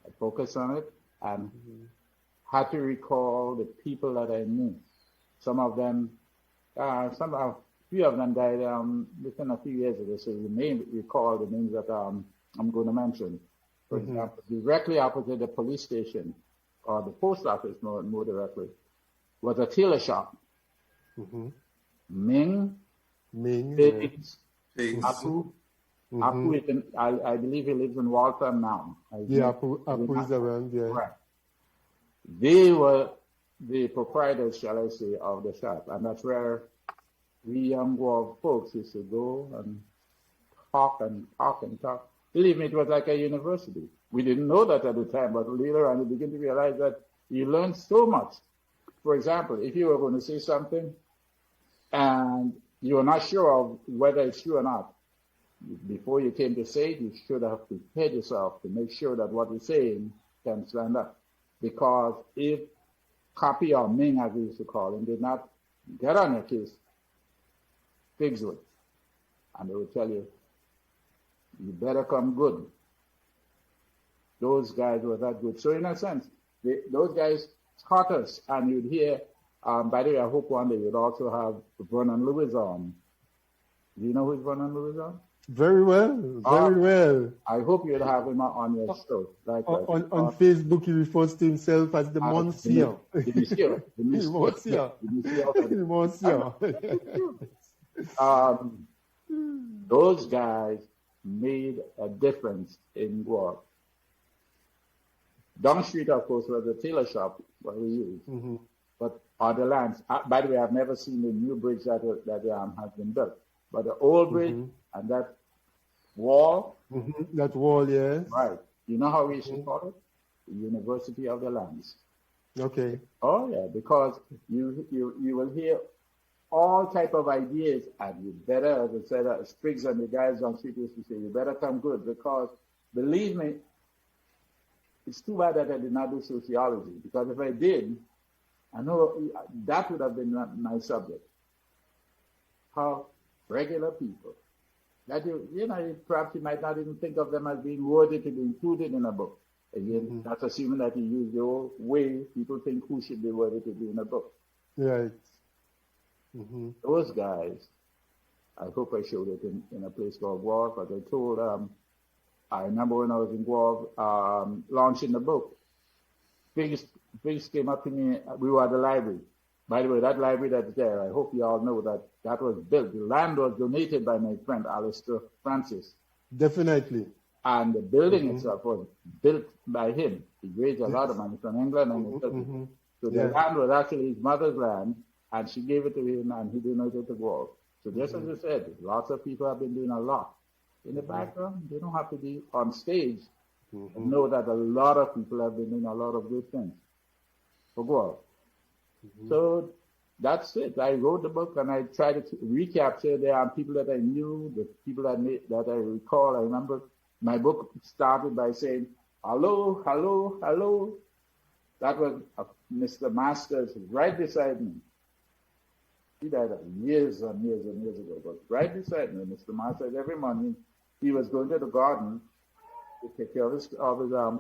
I focused on it and had to recall the people that I knew. Some of them, a few of them died within a few years ago, so you may recall the names that I'm going to mention. For example, directly opposite the police station, or the post office more directly, was a tailor shop. Ming, Pigs, Apu. Apu is in, I believe he lives in Waltham now. Apu is around, yeah. Right. They were the proprietors, shall I say, of the shop. And that's where we young Guelph folks used to go and talk and talk and talk. Believe me, it was like a university. We didn't know that at the time, but later on, you begin to realize that you learn so much. For example, if you were going to say something and you were not sure of whether it's true or not, before you came to say it, you should have prepared yourself to make sure that what you're saying can stand up. Because if Copy or Ming, as we used to call him, did not get on your case, pigs would. And they would tell you, you better come good. Those guys were that good. So in a sense, those guys taught us, and you'd hear, by the way, I hope one day you'd also have Vernon Lewis on. Do you know who's Vernon Lewis on? Very well, very well. I hope you'll have him on your show. On Facebook, he refers to himself as the Monsieur. The Monsieur. The Monsieur. Those guys made a difference in Guelph. Down street, of course, was a tailor shop where we used. But on the lands, by the way, I've never seen the new bridge that has been built. But the old bridge and that wall. That wall, yes. Right. You know how we used to call it? The University of the Lands. Okay. Oh, yeah, because you will hear all type of ideas, and you better, as I said, Spriggs and the guys on street used to say, you better come good, because believe me, it's too bad that I did not do sociology, because if I did, I know that would have been my subject. How regular people, that perhaps you might not even think of them as being worthy to be included in a book. Again, that's assuming that you use the old way people think who should be worthy to be in a book. Right. Those guys, I hope I showed it in a place called Guelph, but I told, I remember when I was in Guelph, launching the book, Figs came up to me, we were at the library. By the way, that library that's there, I hope you all know that was built. The land was donated by my friend, Alistair Francis. Definitely. And the building itself was built by him. He raised a lot of money from England and so the land was actually his mother's land, and she gave it to him, and he donated it to Guelph. So just as I said, lots of people have been doing a lot. In the background, they don't have to be on stage. Know that a lot of people have been doing a lot of good things for Guelph. So that's it. I wrote the book and I tried to recapture the people that I knew, the people that I recall. I remember my book started by saying, hello, hello, hello. That was Mr. Masters right beside me. He died years and years and years ago, but right beside me, Mr. Masters, every morning he was going to the garden to take care of his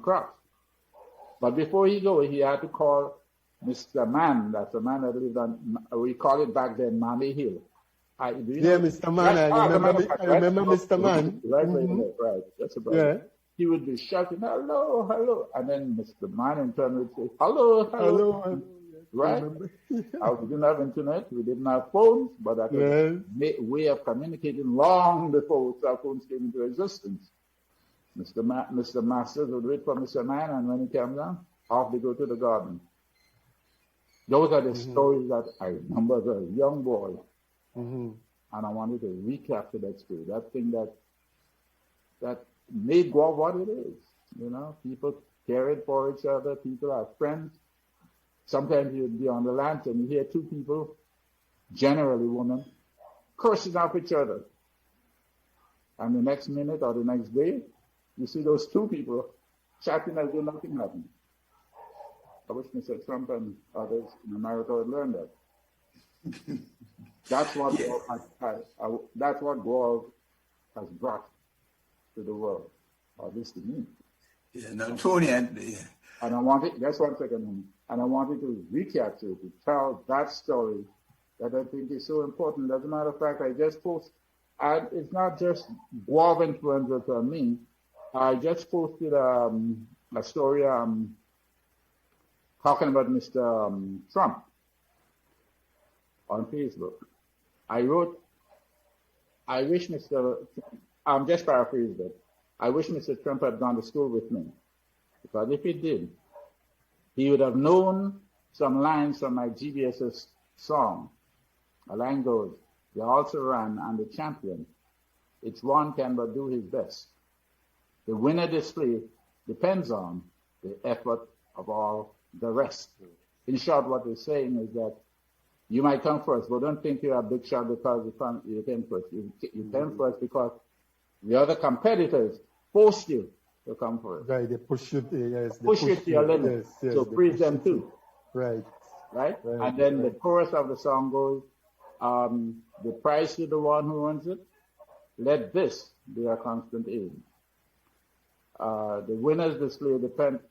crops. But before he go, he had to call Mr. Man. That's the man that lived on, we call it back then, Manny Hill. Mr. Man, I remember Mr. Man. Right, that's about it. He would be shouting, hello, hello. And then Mr. Man in turn would say, hello, hello. Right? We didn't have internet, we didn't have phones, but that was a way of communicating long before cell phones came into existence. Mr. Masters would wait for Mr. Man, and when he came down, off they go to the garden. Those are the stories that I remember as a young boy. And I wanted to recapture that story, that thing that made Guelph what it is. You know, people caring for each other, people are friends. Sometimes you'd be on the land and you hear two people, generally women, cursing off each other. And the next minute or the next day, you see those two people chatting as though nothing happened. I wish Mr. Trump and others in America would learn that. That's what Guelph has brought to the world, or at least to me. Yeah, no, Tony, and I wanted, just 1 second, and I wanted to recapture, to tell that story that I think is so important. As a matter of fact, I just posted, and it's not just Guave influencers on me. I just posted a story talking about Mr. Trump on Facebook. I wrote, I wish Mr. I'm just paraphrasing it. I wish Mr. Trump had gone to school with me, because if he did, he would have known some lines from my GBS's song. A line goes, "The also ran and the champion. It's one can but do his best. The winner display depends on the effort of all the rest." In short, what they're saying is that you might come first, but don't think you're a big shot because you came first. You came first because the other competitors forced you to come first. Right, they push you, yes. Push you to your limit. Yes, so praise them too. Right. Right? And then the chorus of the song goes, the prize to the one who wins it, let this be a constant aim. The winner's display depends,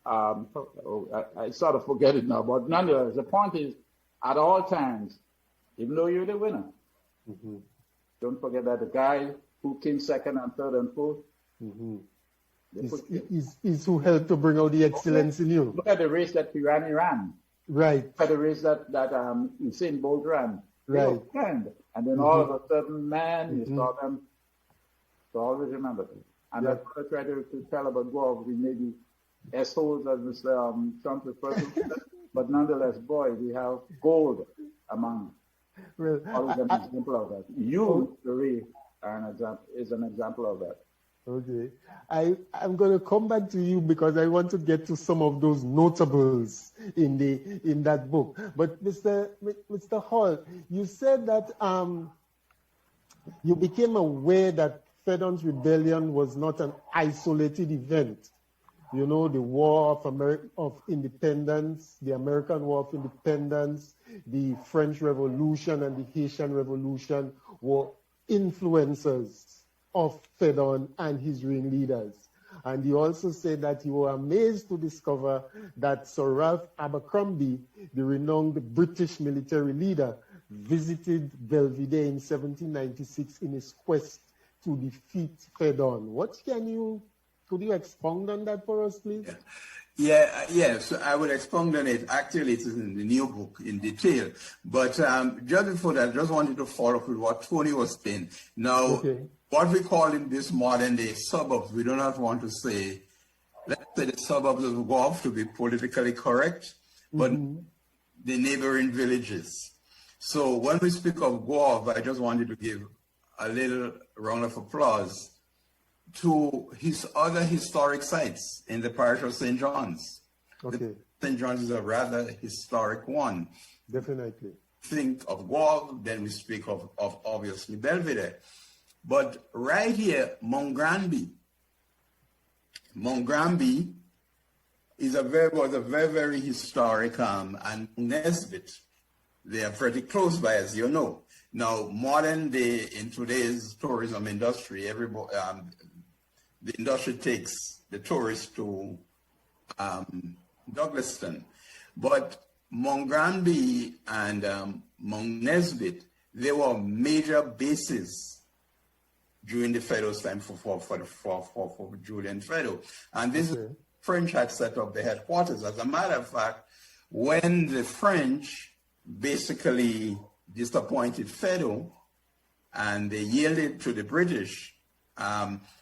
I sort of forget it now, but nonetheless, the point is, at all times, even though you're the winner, don't forget that the guy who came second and third and fourth, is who helped to bring out the excellence in you. Look at the race that Pirani ran. Right. Look at the race that Usain Bolt ran. Right. And then all of a sudden, man, you saw them. So always remember that. And that's what I try to tell about Guave. We may be assholes as Mr. Trump refers to, but nonetheless, boy, we have gold among well, all of them. Example of that. You, Ray, is an example of that. Okay. I'm going to come back to you because I want to get to some of those notables in that book. But Mr. Hall, you said that you became aware that Fedon's rebellion was not an isolated event. You know, the War of Independence, the American War of Independence, the French Revolution and the Haitian Revolution were influencers of Fedon and his ringleaders. And he also said that you were amazed to discover that Sir Ralph Abercrombie, the renowned British military leader, visited Belvidere in 1796 in his quest to defeat Fedon. Could you expound on that for us, please? Yes, I will expound on it. Actually, it is in the new book in detail. But just before that, I just wanted to follow up with what Tony was saying. Now, what we call in this modern day suburbs, we do not want to say, let's say the suburbs of Guave to be politically correct, but the neighboring villages. So when we speak of Guave, I just wanted to give a little round of applause to his other historic sites in the parish of St. John's. Okay. St. John's is a rather historic one. Definitely. Think of Guave, then we speak of obviously Belvedere. But right here, Montgranby was a very, very historic, and Nesbitt, they are pretty close by, as you know. Now, modern day, in today's tourism industry, the industry takes the tourists to Douglaston. But Montgranby and Mount Nesbitt, they were major bases during the Fedon's time for Julian Fedon. And this French had set up the headquarters. As a matter of fact, when the French basically disappointed Fedon and they yielded to the British,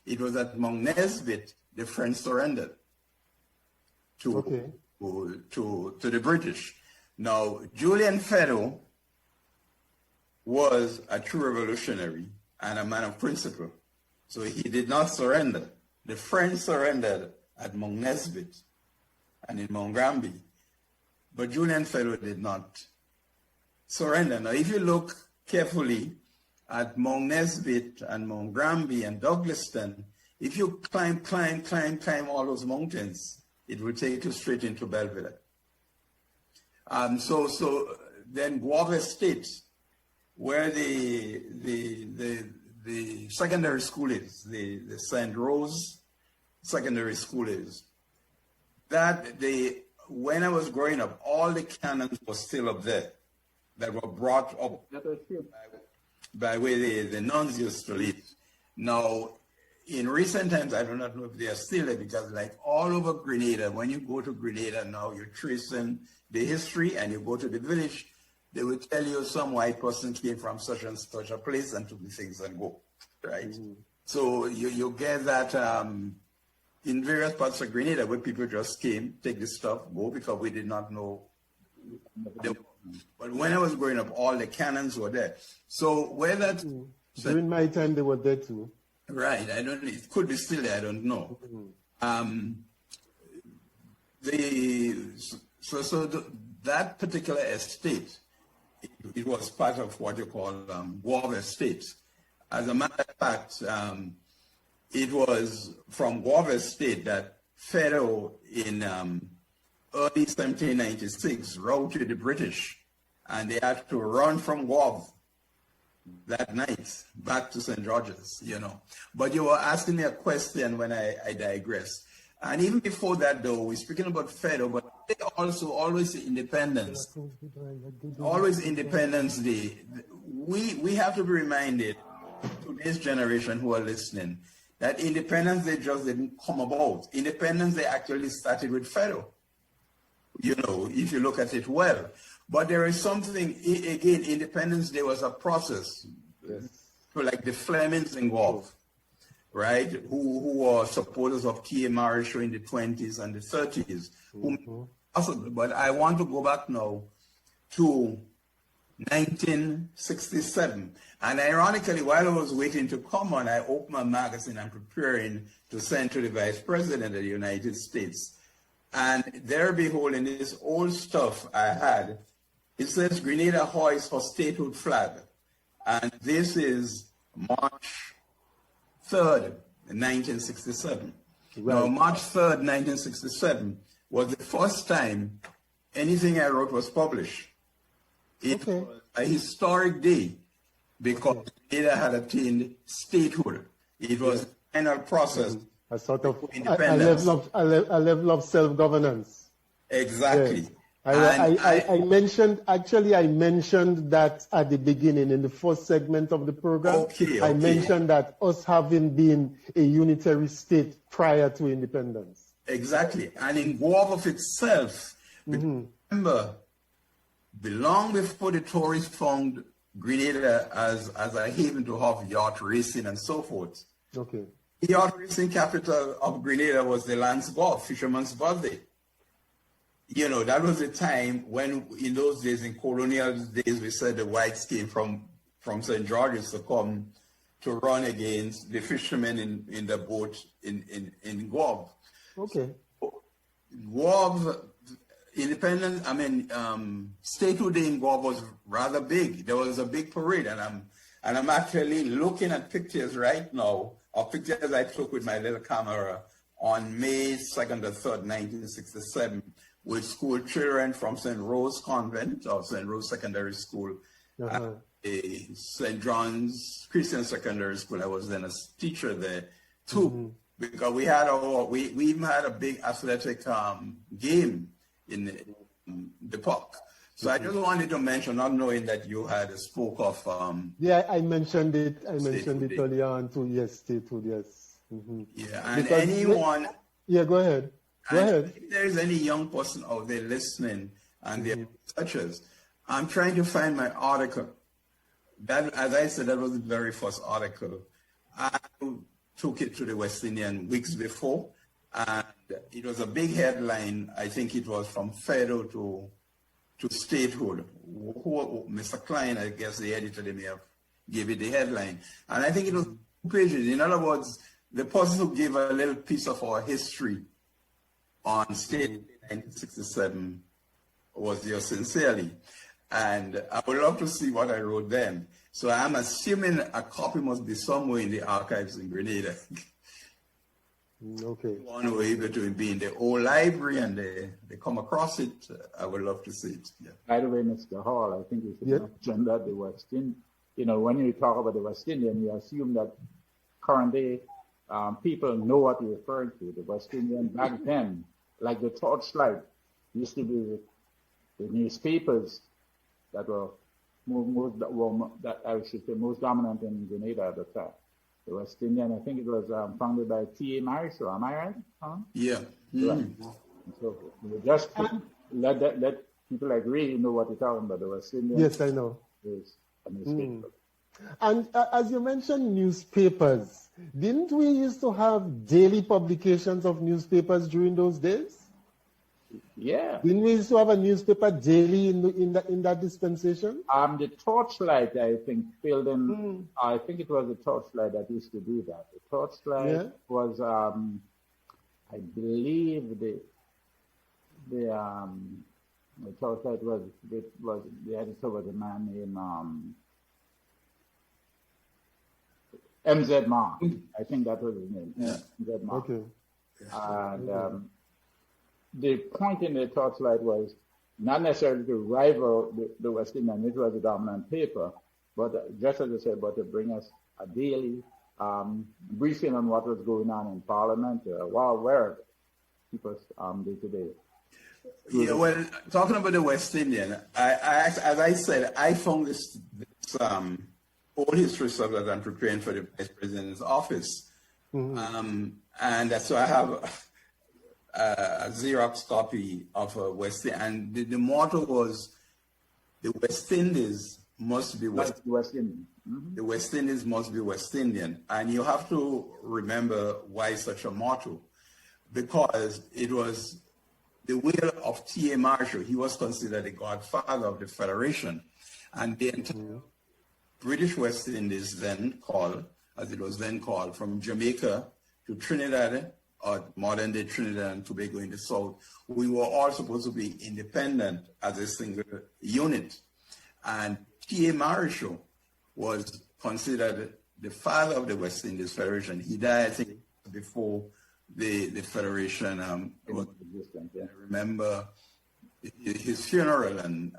it was at Mount Nesbitt the French surrendered to the British. Now, Julian Fedon was a true revolutionary and a man of principle. So he did not surrender. The French surrendered at Mount Nesbitt and in Montgranby, but Julian Fedon did not surrender. Now, if you look carefully at Mount Nesbitt and Montgranby and Douglaston, if you climb all those mountains, it will take you straight into Belvedere. So then Guave Estate, where the secondary school is, the St. Rose secondary school is, that when I was growing up, all the cannons were still up there that were brought up by where the nuns used to live. Now, in recent times, I do not know if they are still there, because like all over Grenada, when you go to Grenada now, you're tracing the history, and you go to the village, they will tell you some white person came from such and such a place and took the things and go, right? Mm-hmm. So you get that in various parts of Grenada where people just came, take the stuff, go, because we did not know. But when I was growing up, all the cannons were there. So where that... During my time, they were there too. Right, I don't. It could be still there. I don't know. That particular estate, it was part of what you call Gouyave Estate. As a matter of fact, it was from Gouyave Estate that Fedon in early 1796 routed the British, and they had to run from Gouyave that night back to St. George's, you know. But you were asking me a question when I digress. And even before that, though, we're speaking about Fedon, but they also always Independence. Always Independence Day. We have to be reminded, to this generation who are listening, that Independence Day just didn't come about. Independence Day actually started with Fedon, you know, if you look at it well. But there is something, again, Independence Day was a process. Yes. So like the Flemings in Gouyave, right, who were supporters of K. Marichaud in the 20s and the 30s. Mm-hmm. But I want to go back now to 1967. And ironically, while I was waiting to come on, I opened my magazine and preparing to send to the Vice President of the United States. And there, behold, in this old stuff I had, it says Grenada hoist for statehood flag. And this is March 3rd, 1967. Right. Now, March 3rd, 1967 was the first time anything I wrote was published. It was a historic day because Grenada had attained statehood. It was a final process. A sort of a level of self-governance. Exactly. Yes. I mentioned that at the beginning in the first segment of the program. Okay. I mentioned that us having been a unitary state prior to independence. Exactly. And in Gouyave itself, remember, long before the Tories found Grenada as a haven to have yacht racing and so forth. Okay. The yacht racing capital of Grenada was the Lance Gulf, Fisherman's Birthday. You know, that was the time when, in those days, in colonial days, we said the whites came from St. George's to come to run against the fishermen in the boat in Gouyave. Okay. Gouyave, statehood day in Gouyave was rather big. There was a big parade, and I'm actually looking at pictures right now, of pictures I took with my little camera on May 2nd or 3rd, 1967, with school children from St. Rose Convent or St. Rose Secondary School, St. John's Christian Secondary School. I was then a teacher there too, because we even had a big athletic game in the park. So I just wanted to mention, not knowing that you had spoke of. Yeah, I mentioned it. I mentioned it earlier on too. Yes, statehood. Yes. Yeah, and because anyone. Yeah, go ahead. Go ahead. If there is any young person out there listening and they're researchers, I'm trying to find my article. That, as I said, that was the very first article. I took it to the West Indian weeks before, and it was a big headline. I think it was from Fedon to statehood. Mr. Klein, I guess the editor, they may have gave it the headline. And I think it was 2 pages. In other words, the person who gave a little piece of our history on state in 1967 was yours sincerely. And I would love to see what I wrote then. So I'm assuming a copy must be somewhere in the archives in Grenada. Okay. One who able to be in the old library and they come across it, I would love to see it. Yeah. By the way, Mr. Hall, I think we should mention that the West Indian, you know, when you talk about the West Indian, you assume that current day people know what you're referring to. The West Indian back then, like the Torchlight, used to be the newspapers that were most dominant in Grenada at the time. The West Indian, I think it was founded by T.A. Marisol. Am I right? Huh? Yeah. Right. So just let people like Ray know what you're talking about. The West Indian. Yes, I know. Is a newspaper. And as you mentioned newspapers, didn't we used to have daily publications of newspapers during those days? Yeah. Didn't we used to have a newspaper daily in that dispensation? The Torchlight, I think, filled in. I think it was the Torchlight that used to do that. The Torchlight was, I believe, the Torchlight was the editor was a man named M.Z. Mark. I think that was his name. Yeah. M.Z. Mark. Okay. And the point in the Torchlight was not necessarily to rival the West Indian, which was the dominant paper, but just as I said, but to bring us a daily briefing on what was going on in Parliament, where people's day to day. Yeah, well, talking about the West Indian, as I said, I found this old history stuff that I'm preparing for the Vice President's office. And so I have a Xerox copy of West Indian. And the motto was, the West Indies must be West Indian. The West Indies must be West Indian. And you have to remember why such a motto, because it was the will of T.A. Marshall. He was considered the godfather of the Federation. And the entire British West Indies then called, as it was then called, from Jamaica to Trinidad, or modern day Trinidad and Tobago in the south, we were all supposed to be independent as a single unit. And T.A. Marshall was considered the father of the West Indies Federation. He died, I think, before the Federation was existent. Yeah. I remember his funeral and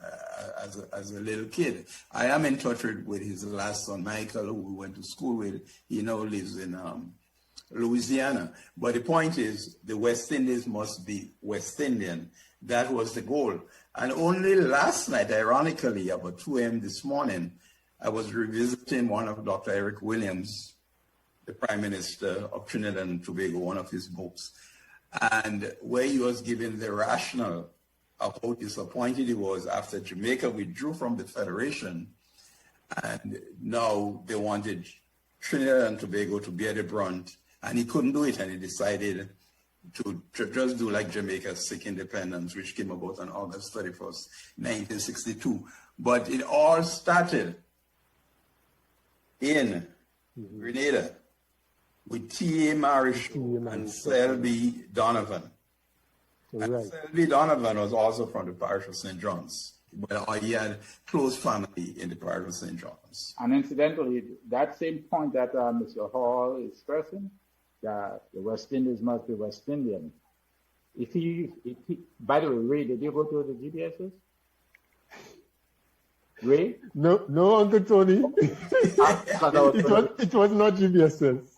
as a little kid. I am in touch with his last son, Michael, who we went to school with. He now lives in Louisiana. But the point is, the West Indies must be West Indian. That was the goal. And only last night, ironically, about 2 a.m. this morning, I was revisiting one of Dr. Eric Williams, the Prime Minister of Trinidad and Tobago, one of his books, and where he was giving the rationale of how disappointed he was after Jamaica withdrew from the Federation, and now they wanted Trinidad and Tobago to bear the brunt, and he couldn't do it, and he decided to just do like Jamaica, seek independence, which came about on August 31st, 1962. But it all started in Grenada with T.A. Marshall and Selby Donovan. Right. And Selby Donovan was also from the parish of St. John's. Well, he had close family in the parish of St. John's. And incidentally, that same point that Mr. Hall is stressing, that the West Indies must be West Indian. If he, by the way, Ray, did you go to the GBSs? Ray? No, Uncle Tony. it was not GBSs.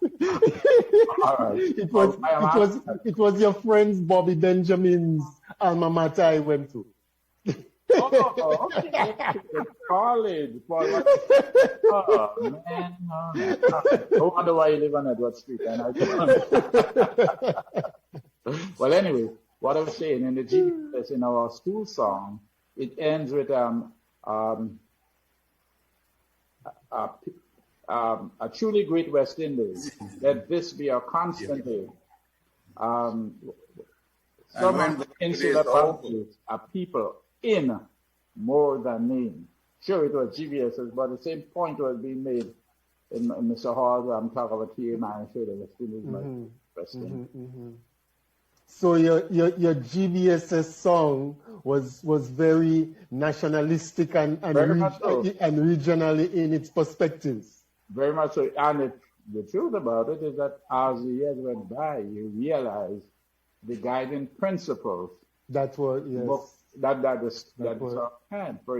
All right. It was your friend's Bobby Benjamin's alma mater I went to. Okay. College. Oh, man. No wonder why you live on Edward Street. Well, anyway, what I was saying, in the GBS, in our school song, it ends with a truly great West Indies. Let this be our constant day. Some of the insular boundaries are people in more than name. Sure, it was GBSs, but the same point was being made in Mr. Hall. I'm talking about TMI and sure the West Indies West Indies. So your GBSS song was very nationalistic and regionally in its perspectives. Very much so. And the truth about it is that as the years went by, you realize the guiding principles that were that had. For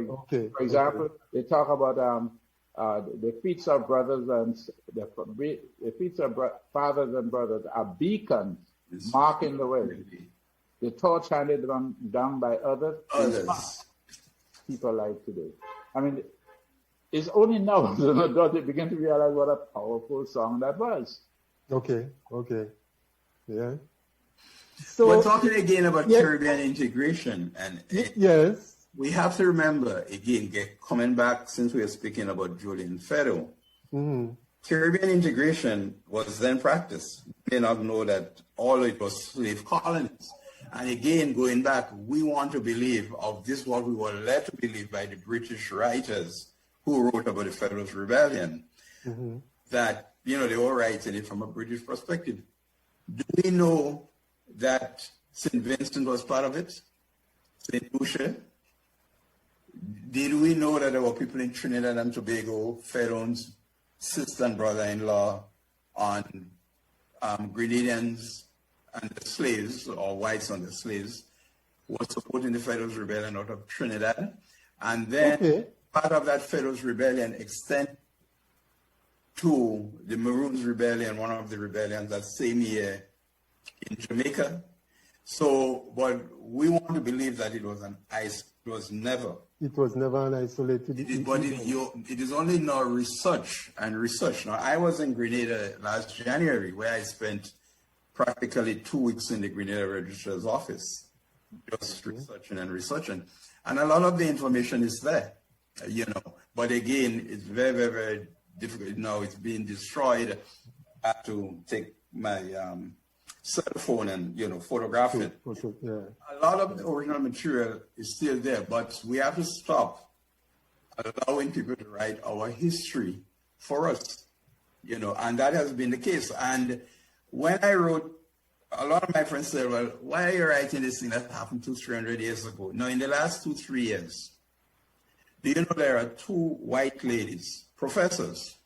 example, they talk about the feet of brothers and the feet of fathers and brothers are beacons marking the way. The torch handed down by others. People like today. I mean, it's only now as an adult you begin to realize what a powerful song that was. Okay. Yeah. So we're talking again about Caribbean integration, and yes, we have to remember again, coming back since we are speaking about Julian Fedon. Caribbean integration was then practiced. We may not know that all it was slave colonies. And again, going back, we want to believe of this what we were led to believe by the British writers who wrote about the Federalist Rebellion, that, they were writing it from a British perspective. Do we know that St. Vincent was part of it? St. Lucia? Did we know that there were people in Trinidad and Tobago, Fedon's sister and brother-in-law, on Grenadians and the slaves, or whites on the slaves, was supporting the Federalist Rebellion out of Trinidad? And then part of that Federalist Rebellion extended to the Maroons Rebellion, one of the rebellions that same year in Jamaica. So, but we want to believe that it was it was never an isolated. It is only now research. Now, I was in Grenada last January, where I spent practically 2 weeks in the Grenada Registrar's office, just researching. And a lot of the information is there, But again, it's very, very, very difficult. Now it's being destroyed. I have to take my cell phone and, photograph it. A lot of the original material is still there, but we have to stop allowing people to write our history for us, and that has been the case. And when I wrote, a lot of my friends said, well, why are you writing this thing that happened 200-300 years ago? Now, in the last 2-3 years, do you know there are 2 white ladies, professors?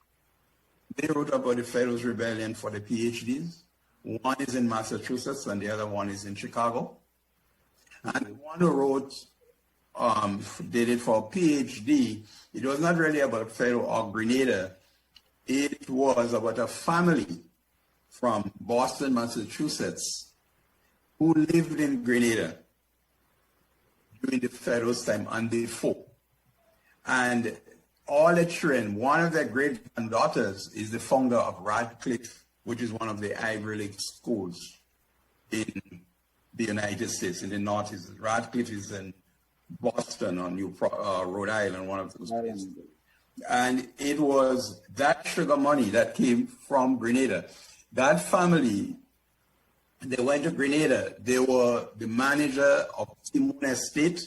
They wrote about the Federalist Rebellion for the PhDs. One is in Massachusetts and the other one is in Chicago. And the one who wrote, did it for a PhD, it was not really about Federal or Grenada. It was about a family from Boston, Massachusetts, who lived in Grenada during the Federalist time and before. And all the children, one of their great-granddaughters is the founder of Radcliffe, which is one of the Ivy League schools in the United States, in the Northeast. Radcliffe is in Boston or Rhode Island, one of those places. And it was that sugar money that came from Grenada. That family, they went to Grenada. They were the manager of Timon Estate,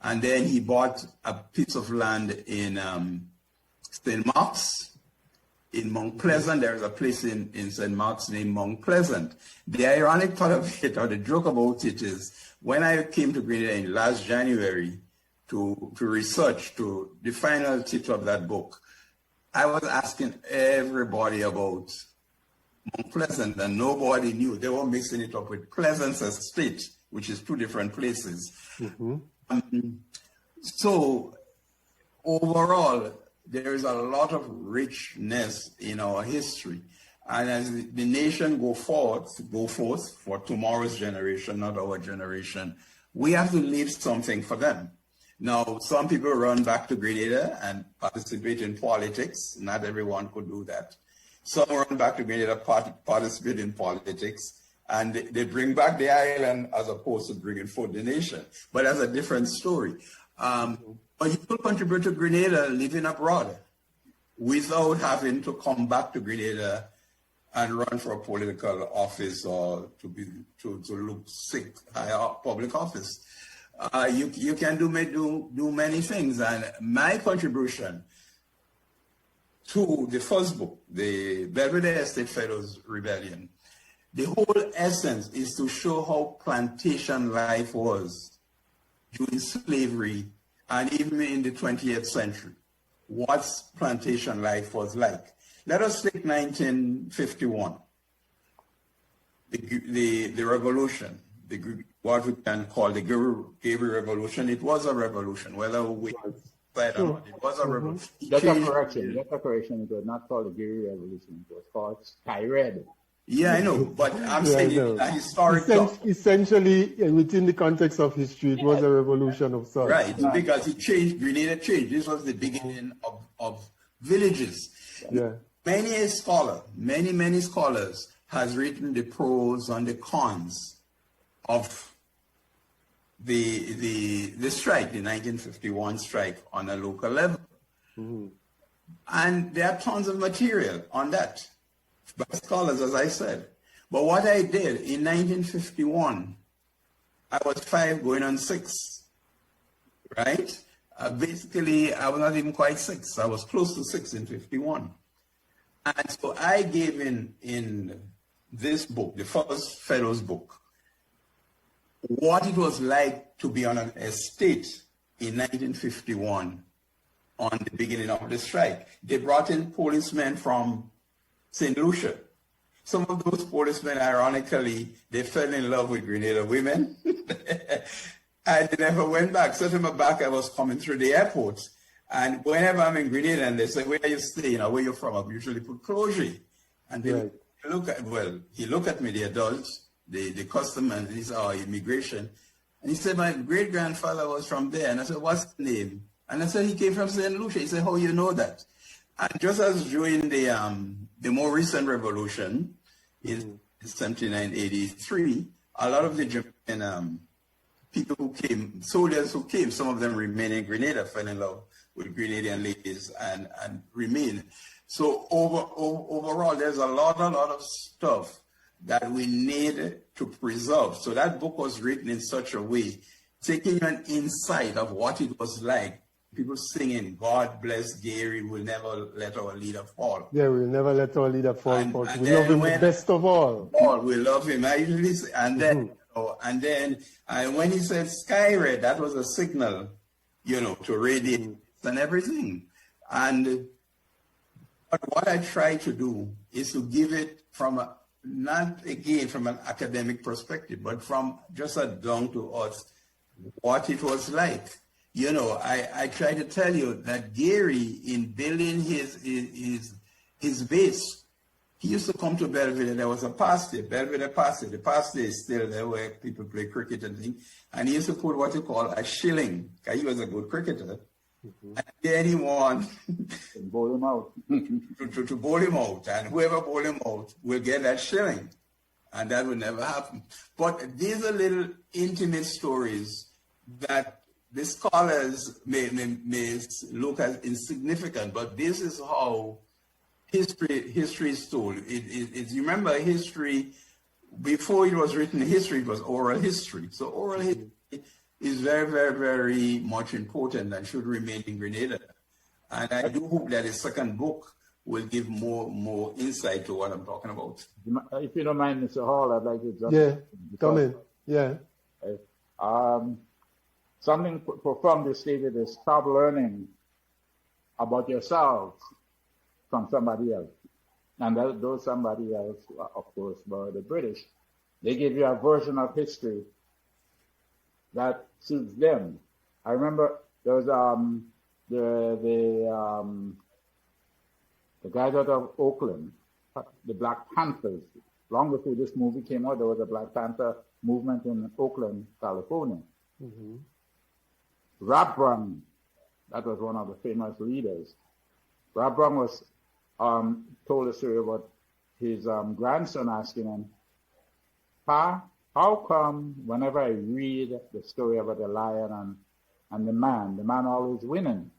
and then he bought a piece of land in St. Mark's, in Mount Pleasant. There is a place in St. Mark's named Mount Pleasant. The ironic part of it, or the joke about it, is when I came to Grenada in last January to research, to the final title of that book, I was asking everybody about Mount Pleasant, and nobody knew. They were mixing it up with Pleasance Estate, which is 2 different places. So overall, there is a lot of richness in our history. And as the nation go forth for tomorrow's generation, not our generation, we have to leave something for them. Now, some people run back to Grenada and participate in politics. Not everyone could do that. Some run back to Grenada, participate in politics, and they bring back the island as opposed to bringing forth the nation. But that's a different story. But you could contribute to Grenada living abroad without having to come back to Grenada and run for a political office or to look sick higher public office. You can do many things. And my contribution to the first book, the Belvedere Estate Fedon's Rebellion, the whole essence is to show how plantation life was during slavery and even in the 20th century, what plantation life was like. Let us take 1951, the revolution, what we can call the Gabriel Revolution. It was a revolution, whether we I don't know. It was a revolution. That's a correction. That's a correction. It was not called the Gary Revolution. It was called Sky Red. Yeah, I know, but I'm saying a historic essentially, within the context of history, it was a revolution of sorts. Right, because it changed, Grenada changed. This was the beginning of villages. Yeah. Many scholars has written the pros and the cons of the strike, the 1951 strike on a local level. Mm-hmm. And there are tons of material on that by scholars, as I said. But what I did in 1951, I was 5 going on 6, right? Basically, I was not even quite 6. I was close to 6 in 51. And so I gave in this book, the first Fedon's book, what it was like to be on an estate in 1951 on the beginning of the strike. They brought in policemen from St. Lucia. Some of those policemen, ironically, they fell in love with Grenada women. And they never went back. So from back, I was coming through the airport. And whenever I'm in Grenada and they say, where are you staying or where you from? I usually put closure. And they look at, he looked at me, the adults, the customer, and he said, oh, immigration. And he said, my great-grandfather was from there. And I said, what's the name? And I said, he came from St. Lucia. He said, how you know that? And just as during the more recent revolution in 1783, a lot of the Jamaican people who came, soldiers who came, some of them remained in Grenada, fell in love with Grenadian ladies and remained. So overall, there's a lot of stuff that we need to preserve. So that book was written in such a way, taking you an insight of what it was like. People singing, God bless Gary, we'll never let our leader fall. Yeah, we'll never let our leader fall, but we love him the best of all. We love him. I usually say, and then, when he said Sky Red, that was a signal, to radiate and everything. And what I try to do is to give it from not again from an academic perspective, but from just a down to earth, what it was like. I try to tell you that Gary, in building his base, he used to come to Belvidere. There was a pasture, Belvedere pasture. The pasture is still there where people play cricket and things. And he used to put what you call a shilling, because he was a good cricketer. Mm-hmm. And then he wanted to bowl him out. to bowl him out. And whoever bowl him out will get that shilling. And that would never happen. But these are little intimate stories that the scholars may look as insignificant, but this is how history is told. You remember history, before it was written history, it was oral history. So oral history is very, very, very much important and should remain in Grenada. And I do hope that the second book will give more insight to what I'm talking about. If you don't mind, Mr. Hall, I'd like to just... come in. Yeah. Something profoundly stated is stop learning about yourselves from somebody else. And those somebody else, of course, were the British. They give you a version of history that suits them. I remember there was the guys out of Oakland, the Black Panthers. Long before this movie came out, there was a Black Panther movement in Oakland, California. Mm-hmm. Rap Brown, that was one of the famous leaders. Rap Brown was told a story about his grandson asking him, Pa, how come whenever I read the story about the lion and the man always winning?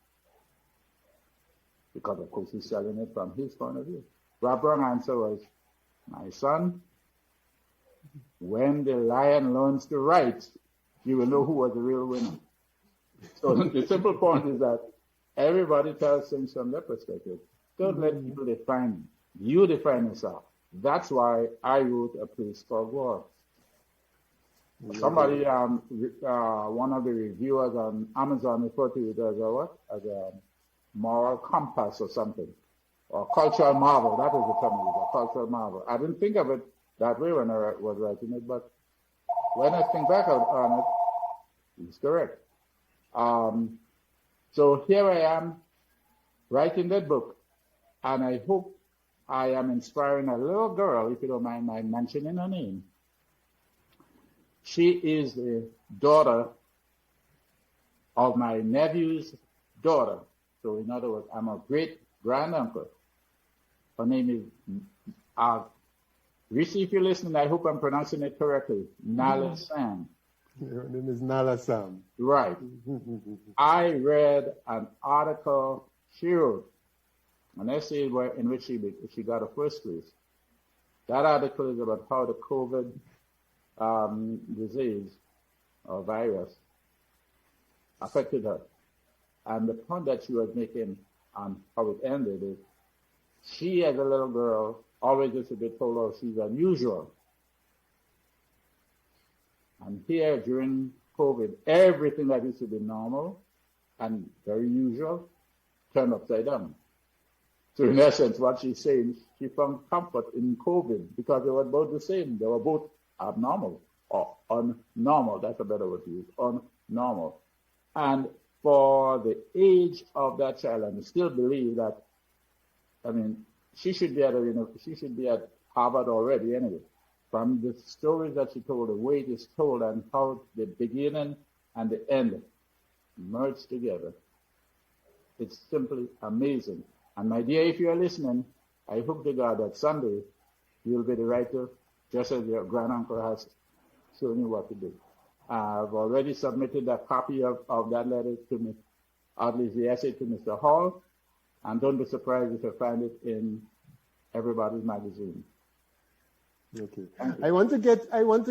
Because of course he's selling it from his point of view. Rap Brown's answer was, my son, when the lion learns to write, you will know who was the real winner. So the simple point is that everybody tells things from their perspective. Don't let people define you. You define yourself. That's why I wrote A Place Called Gouyave. Somebody, one of the reviewers on Amazon referred to it as as a moral compass or something, or cultural marvel. That is the term, a cultural marvel. I didn't think of it that way when I was writing it, but when I think back on it, it's correct. So here I am writing that book, and I hope I am inspiring a little girl, if you don't mind my mentioning her name. She is the daughter of my nephew's daughter. So in other words, I'm a great granduncle. Her name is, Rishi, if you're listening, I hope I'm pronouncing it correctly, Nala Sam. Her name is Nala Sam. Right. I read an article she wrote, an essay in which she got a first place. That article is about how the COVID disease or virus affected her. And the point that she was making on how it ended is she, as a little girl, always used to be told, oh, she's unusual. And here, during COVID, everything that used to be normal and very usual turned upside down. So in essence, what she's saying, she found comfort in COVID because they were both the same. They were both abnormal or unnormal. That's a better word to use, unnormal. And for the age of that child, and I still believe that, I mean, she should be at Harvard already anyway. From the stories that she told, the way it is told, and how the beginning and the end merge together. It's simply amazing. And my dear, if you are listening, I hope to God that someday you'll be the writer, just as your granduncle has shown you what to do. I've already submitted a copy of that letter to me, at least the essay to Mr. Hall, and don't be surprised if you find it in Everybody's Magazine. Okay. I want to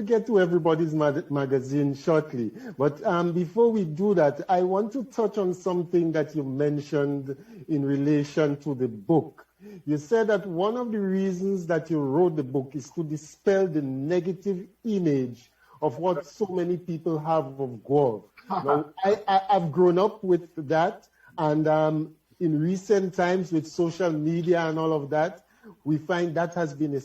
get to Everybody's Magazine shortly, but before we do that, I want to touch on something that you mentioned in relation to the book. You said that one of the reasons that you wrote the book is to dispel the negative image of what so many people have of Gouyave. Now, I've grown up with that, and in recent times with social media and all of that, we find that has been a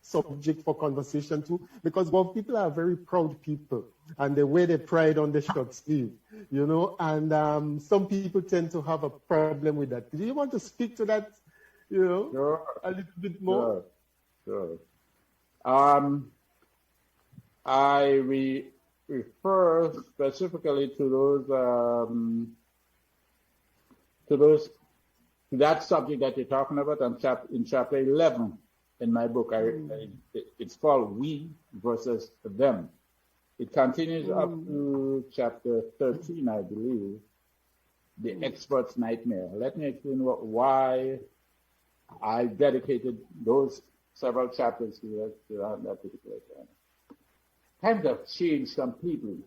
subject for conversation too, because people are very proud people and they wear their pride on their short sleeve, and some people tend to have a problem with that. Do you want to speak to that, Sure. A little bit more? Sure. I refer specifically to that subject that you're talking about in chapter 11 in my book. It's called We versus Them. It continues up to chapter 13, I believe, The Expert's Nightmare. Let me explain why I dedicated those several chapters to that particular time. Times have changed completely.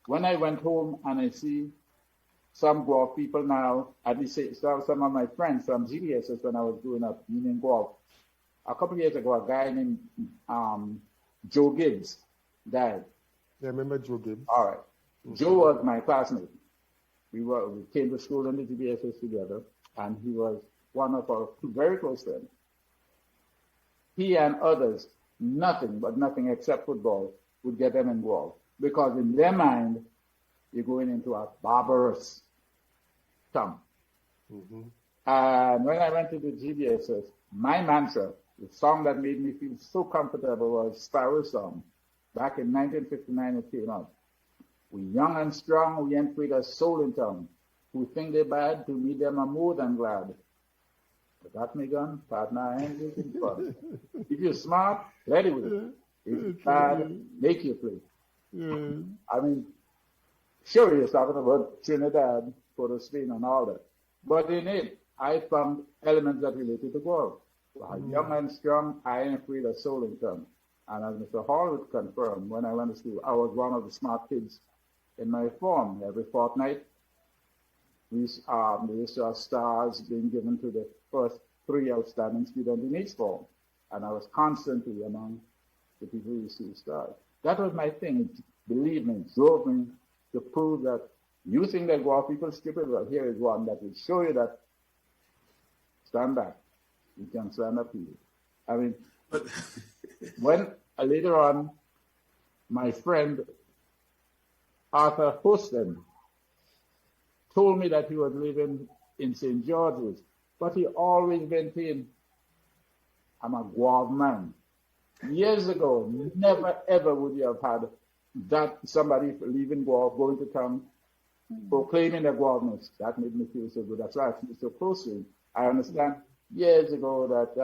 When I went home and I see some Gouyave people now, at least some of my friends from GBSS when I was growing up, meaning Gouyave. A couple of years ago, a guy named Joe Gibbs died. I remember Joe Gibbs. All right. Mm-hmm. Joe was my classmate. We came to school in the GBSS together, and he was one of our two very close friends. He and others, nothing except football would get them in Gouyave, because in their mind, you're going into a barbarous town. Mm-hmm. And when I went to the GBSS, my mantra, the song that made me feel so comfortable, was Sparrow's song. Back in 1959, it came out. We young and strong, we ain't afraid of soul in town. Who think they bad, to meet them are more than glad. But got me gun, partner, I ain't looking fun. If you're smart, let it win. If you're bad, make you play. I mean, sure, you're talking about Trinidad, Port Spain, and all that. But in it, I found elements that related to Gouyave. Young and strong, I ain't afraid of soul in town. And as Mr. Hall would confirm, when I went to school, I was one of the smart kids in my form. Every fortnight, we used to have stars being given to the first 3 outstanding students in each form. And I was constantly among the people who received stars. That was my thing. It, believe me, drove me to prove that you think that Gouyave people stupid. Well, here is one that will show you that stand back. You can stand up here. I mean, when later on, my friend Arthur Houston told me that he was living in St. George's, but he always maintained, I'm a Gouyave man. Years ago, never ever would you have had that somebody leaving Gouyave, going to town, proclaiming their Gouyave-ness. That made me feel so good. That's why I feel so close to him. I understand years ago that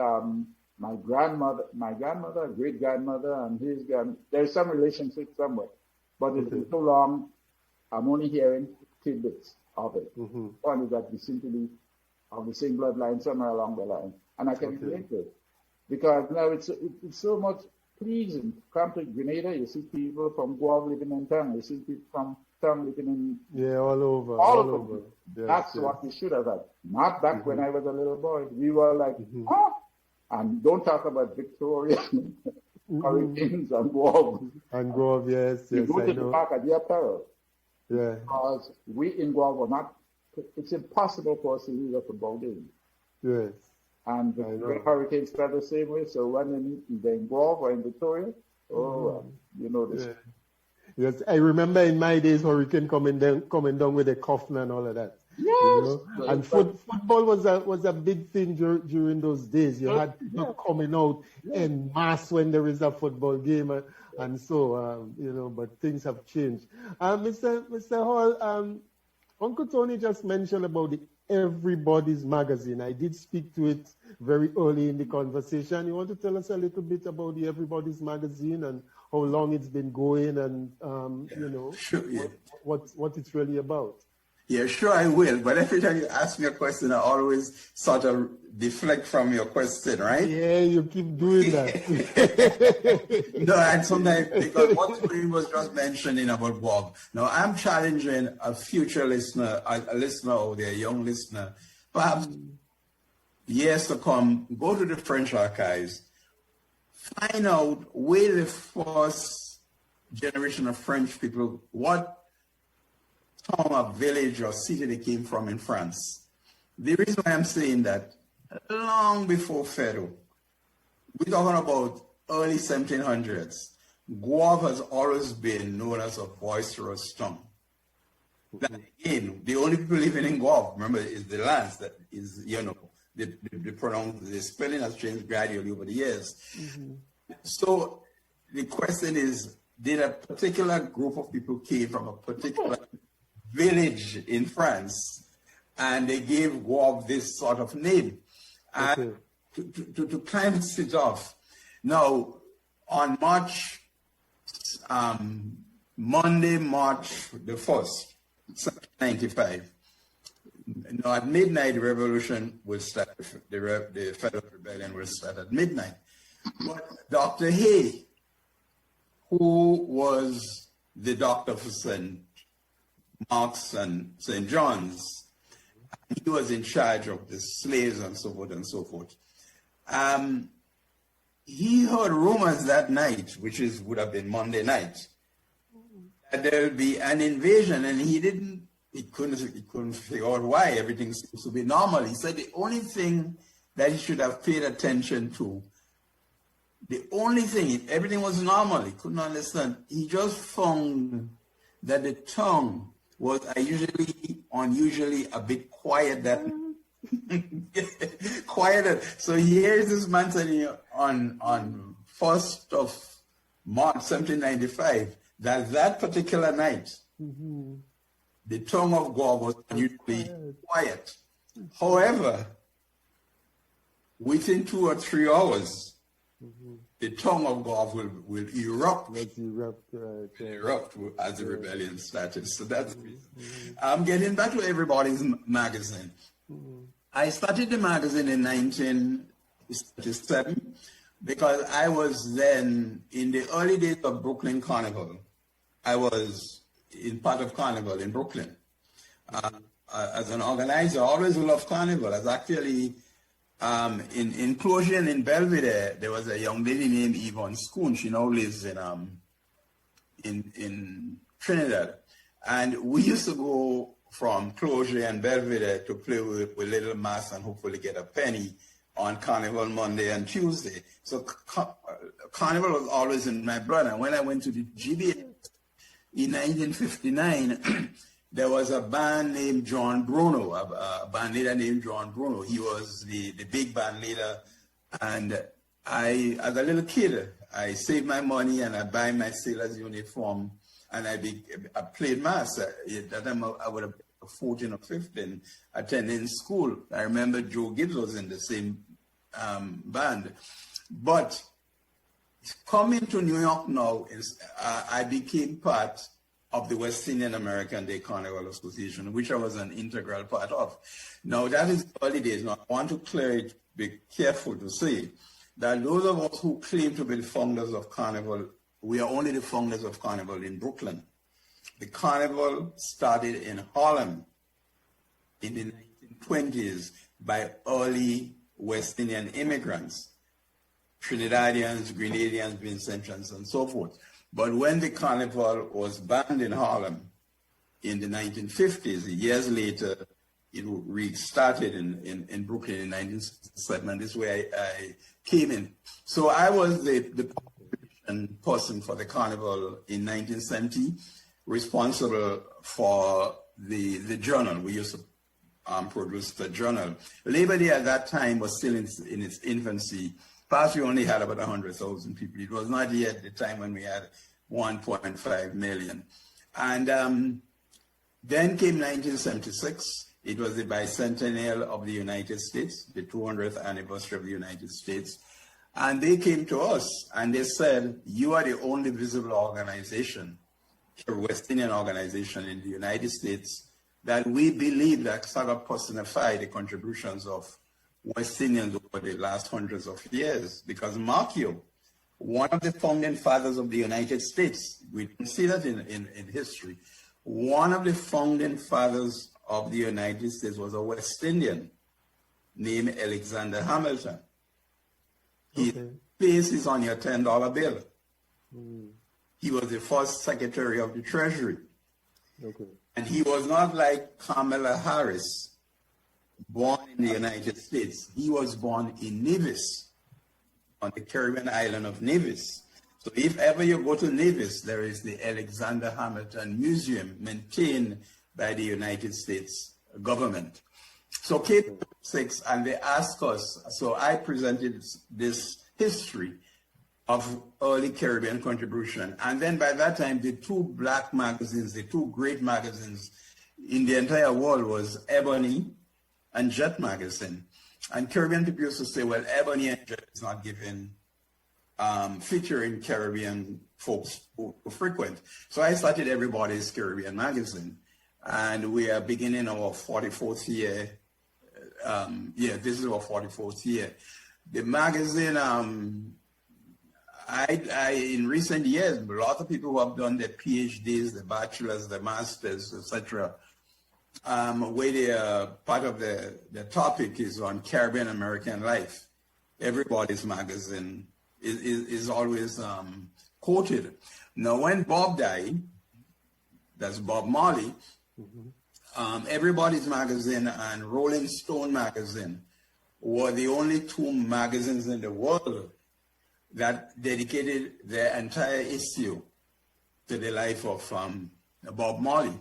my grandmother, great-grandmother, and his there's some relationship somewhere, but it's been so long, I'm only hearing tidbits of it. One is that we seem to be of the same bloodline somewhere along the line, and I can relate to it because now it's so much pleasing. Come to Grenada, you see people from Gouyave living in town, you see people from town living in all over. Yes, that's what we should have had. Not back when I was a little boy. We were like, and don't talk about Victoria, hurricanes and Gouyave. And Gouyave, yes, you go to the park at their peril. Yeah. Because we in Gouyave were not, it's impossible for us to lose a football game. Yes. And the hurricanes start the same way, so when they meet either in Gouyave or in Victoria, you know this. Yeah. Yes, I remember in my days hurricane coming down with a coffin and all of that. Yes. You know? And football was a big thing during those days. You had people coming out en masse when there is a football game, and so but things have changed. Mr. Hall, Uncle Tony just mentioned about the Everybody's Magazine. I did speak to it very early in the conversation. You want to tell us a little bit about the Everybody's Magazine and how long it's been going and, what it's really about? Yeah, sure I will. But every time you ask me a question, I always sort of deflect from your question, right? Yeah, you keep doing that. No, and sometimes, because what we was just mentioning about Bob, now I'm challenging a future listener, a listener over there, a young listener, perhaps years to come, go to the French archives, find out where the first generation of French people, what town or village or city they came from in France. The reason why I'm saying that, long before Fedon, we're talking about early 1700s, Gouyave has always been known as a boisterous town. Then again, the only people living in Gouyave, remember, is the lands that is, the spelling has changed gradually over the years. So the question is, did a particular group of people came from a particular village in France, and they gave Gouyave this sort of name, and to cleanse it off. Now, on Monday, March the 1st, 1795, now at midnight, the revolution will start, the Federal Rebellion will start at midnight. But Dr. Hay, who was the doctor for St. Mark's and St. John's, he was in charge of the slaves and so forth and so forth. He heard rumors that night, which would have been Monday night, that there will be an invasion, and he couldn't figure out why. Everything seems to be normal. He said the only thing that he should have paid attention to, the only thing, everything was normal, he couldn't understand. He just found that the tongue was unusually a bit quiet that quieter. So here's this man saying on 1st of March 1795 that particular night, the tongue of God was unusually quiet. However, within 2 or 3 hours, the tongue of God will erupt. Erupt as the rebellion started. So that's the reason. I'm getting back to Everybody's Magazine. I started the magazine in 1937 because I was then in the early days of Brooklyn Carnival. I was in part of Carnival in Brooklyn. As an organizer, I always loved Carnival. As actually in Closier and in Belvedere, there was a young lady named Yvonne Schoon. She now lives in Trinidad. And we used to go from Closier and Belvedere to play with Little Mass and hopefully get a penny on Carnival Monday and Tuesday. So Carnival was always in my blood. And when I went to the GBA in 1959, there was a band named John Bruno, a band leader named John Bruno. He was the big band leader. And I, as a little kid, I saved my money and I buy my sailor's uniform and I played mass. At that time I would have been 14 or 15 attending school. I remember Joe Gibbs was in the same band. But coming to New York now, I became part of the West Indian American Day Carnival Association, which I was an integral part of. Now, that is early days. Now, I want to clear it, be careful to say that those of us who claim to be the founders of Carnival, we are only the founders of Carnival in Brooklyn. The Carnival started in Harlem in the 1920s by early West Indian immigrants, Trinidadians, Grenadians, Vincentians, and so forth. But when the Carnival was banned in Harlem in the 1950s, years later, it restarted in Brooklyn in 1967, and this is where I came in. So I was the person for the Carnival in 1970, responsible for the journal. We used to produce the journal. Labor Day at that time was still in its infancy. Past we only had about 100,000 people. It was not yet the time when we had 1.5 million. And then came 1976. It was the bicentennial of the United States, the 200th anniversary of the United States. And they came to us and they said, you are the only visible organization, a West Indian organization in the United States, that we believe that sort of personify the contributions of West Indians over the last hundreds of years. Because mark you, one of the founding fathers of the United States, we don't see that in history, one of the founding fathers of the United States was a West Indian named Alexander Hamilton. His face is on your $10 bill. He was the first Secretary of the Treasury. And he was not like Kamala Harris, born in the United States. He was born in Nevis, on the Caribbean island of Nevis. So if ever you go to Nevis, there is the Alexander Hamilton Museum maintained by the United States government. So came 6 and they asked us, so I presented this history of early Caribbean contribution. And then by that time, the two black magazines, the two great magazines in the entire world was Ebony and Jet magazine. And Caribbean people used to say, well, Ebony and Jet is not given featuring Caribbean folks who frequent. So I started Everybody's Caribbean magazine. And we are beginning our 44th year. This is our 44th year. The magazine, in recent years, a lot of people who have done their PhDs, the bachelors, the masters, etc., where they are, part of the topic is on Caribbean American life. Everybody's magazine is always quoted. Now, when Bob died, that's Bob Marley, Everybody's magazine and Rolling Stone magazine were the only two magazines in the world that dedicated their entire issue to the life of Bob Marley.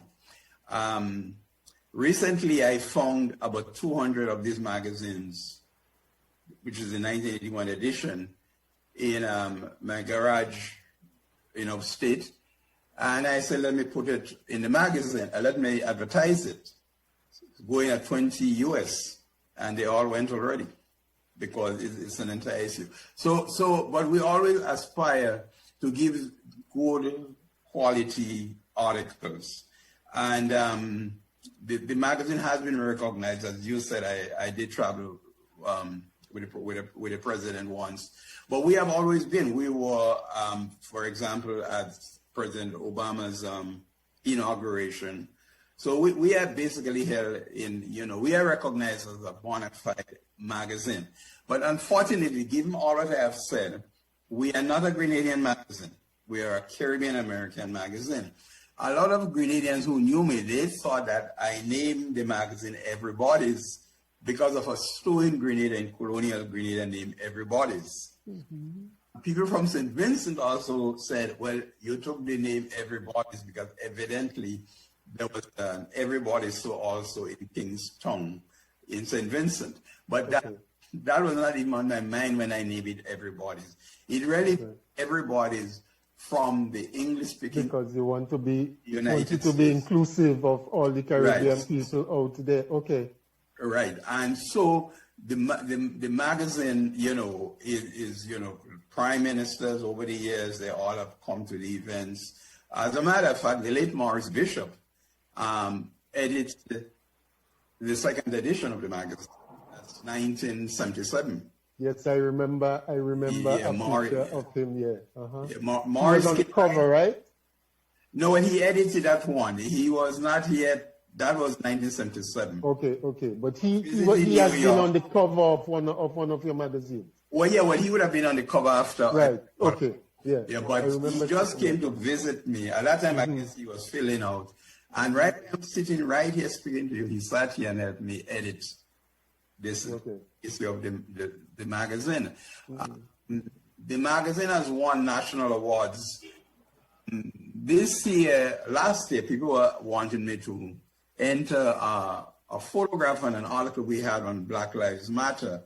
Recently, I found about 200 of these magazines, which is the 1981 edition, in my garage in upstate. And I said, let me put it in the magazine, let me advertise it. It's going at 20 US, and they all went already because it's an entire issue. But we always aspire to give good quality articles. And the magazine has been recognized. As you said, I did travel with the president once. But we have always been. We were, for example, at President Obama's inauguration. So we are basically held in, we are recognized as a bona fide magazine. But unfortunately, given all that I have said, we are not a Grenadian magazine. We are a Caribbean American magazine. A lot of Grenadians who knew me, they thought that I named the magazine Everybody's because of a store in Grenada, in colonial Grenada, named Everybody's. Mm-hmm. People from St. Vincent also said, well, you took the name Everybody's because evidently there was Everybody Saw Also in Kingstown in St. Vincent. But that was not even on my mind when I named it Everybody's. It really Everybody's from the English-speaking. Because you want to be United to be inclusive of all the Caribbean people out there. Okay. Right, and so the magazine, is prime ministers over the years, they all have come to the events. As a matter of fact, the late Morris Bishop edits the second edition of the magazine. That's 1977. Yes, I remember a picture of him. Morris he was on the cover, right? No, he edited that one. He was not yet. That was 1977. Okay. But he has been on the cover of one of your magazines. Well, he would have been on the cover after. Right. Okay. Yeah. Yeah, but he just came to visit me. At that time, I guess he was filling out. And I'm sitting right here speaking to you. He sat here and helped me edit this issue of the magazine. The magazine has won national awards. Last year, people were wanting me to enter a photograph and an article we had on Black Lives Matter.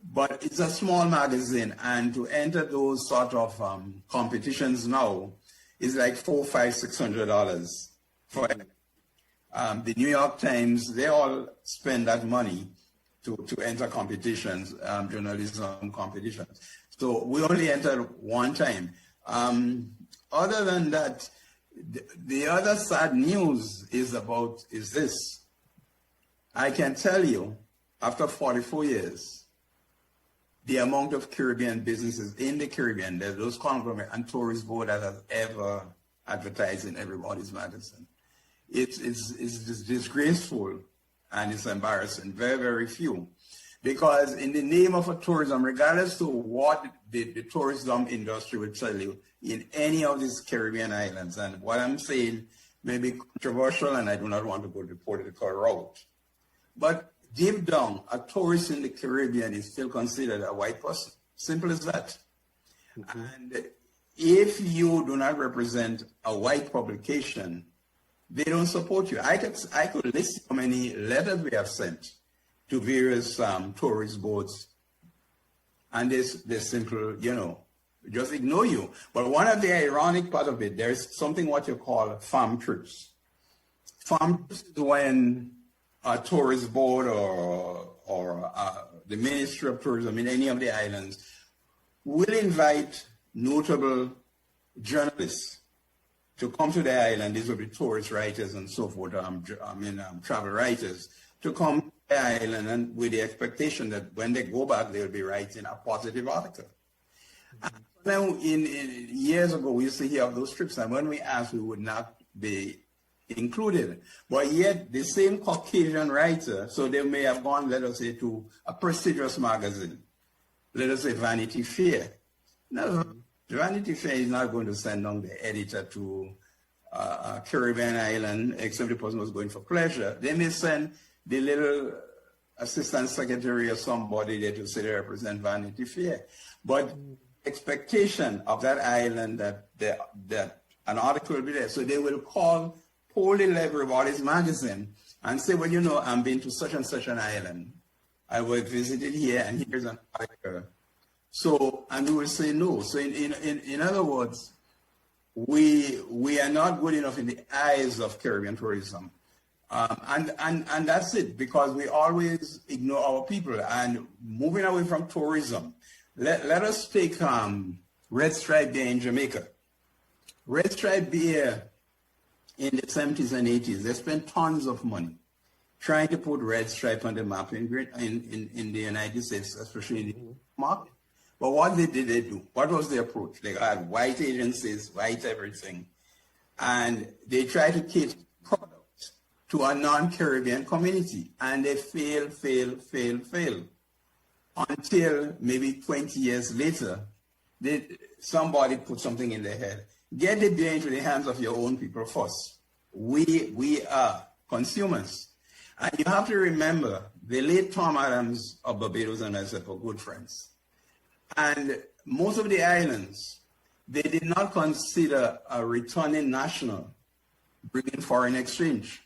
But it's a small magazine, and to enter those sort of competitions now is like $400, $500, $600 for the New York Times. They all spend that money to enter competitions, journalism competitions. So we only entered one time. Other than that, the other sad news is this. I can tell you, after 44 years, the amount of Caribbean businesses in the Caribbean, there's those conglomerate and tourist board that has ever advertised in Everybody's magazine. It's disgraceful and it's embarrassing. Very, very few. Because in the name of a tourism, regardless of what the tourism industry will tell you, in any of these Caribbean islands, and what I'm saying may be controversial, and I do not want to go the political route, but deep down, a tourist in the Caribbean is still considered a white person. Simple as that. And if you do not represent a white publication, they don't support you. I could list how many letters we have sent to various tourist boards, and they simply, just ignore you. But one of the ironic part of it, there's something what you call farm trips. Farm trips is when a tourist board or the Ministry of Tourism in any of the islands will invite notable journalists to come to the island. These will be tourist writers and so forth, travel writers, to come to the island, and with the expectation that when they go back, they'll be writing a positive article. Now, in years ago, we used to hear of those trips, and when we asked, we would not be included. But yet, the same Caucasian writer, so they may have gone, let us say, to a prestigious magazine, let us say Vanity Fair. Now, Vanity Fair is not going to send down the editor to a Caribbean island, except the person was going for pleasure. They may send the little assistant secretary or somebody there to say they represent Vanity Fair. But expectation of that island that an article will be there. So they will call Polly Everybody's magazine and say, well, I'm been to such and such an island. I was visited here, and here's an article. So, and we will say no. So in other words, we are not good enough in the eyes of Caribbean tourism. And that's it, because we always ignore our people. And moving away from tourism, let us take Red Stripe Beer in Jamaica. Red Stripe Beer in the 70s and 80s, they spent tons of money trying to put Red Stripe on the map in the United States, especially in the market. But what did they do? What was their approach? They had white agencies, white everything, and they tried to cater products to a non-Caribbean community, and they failed. Until maybe 20 years later, somebody put something in their head. Get the beer into the hands of your own people first. We are consumers. And you have to remember, the late Tom Adams of Barbados and myself were good friends. And most of the islands, they did not consider a returning national bring in foreign exchange.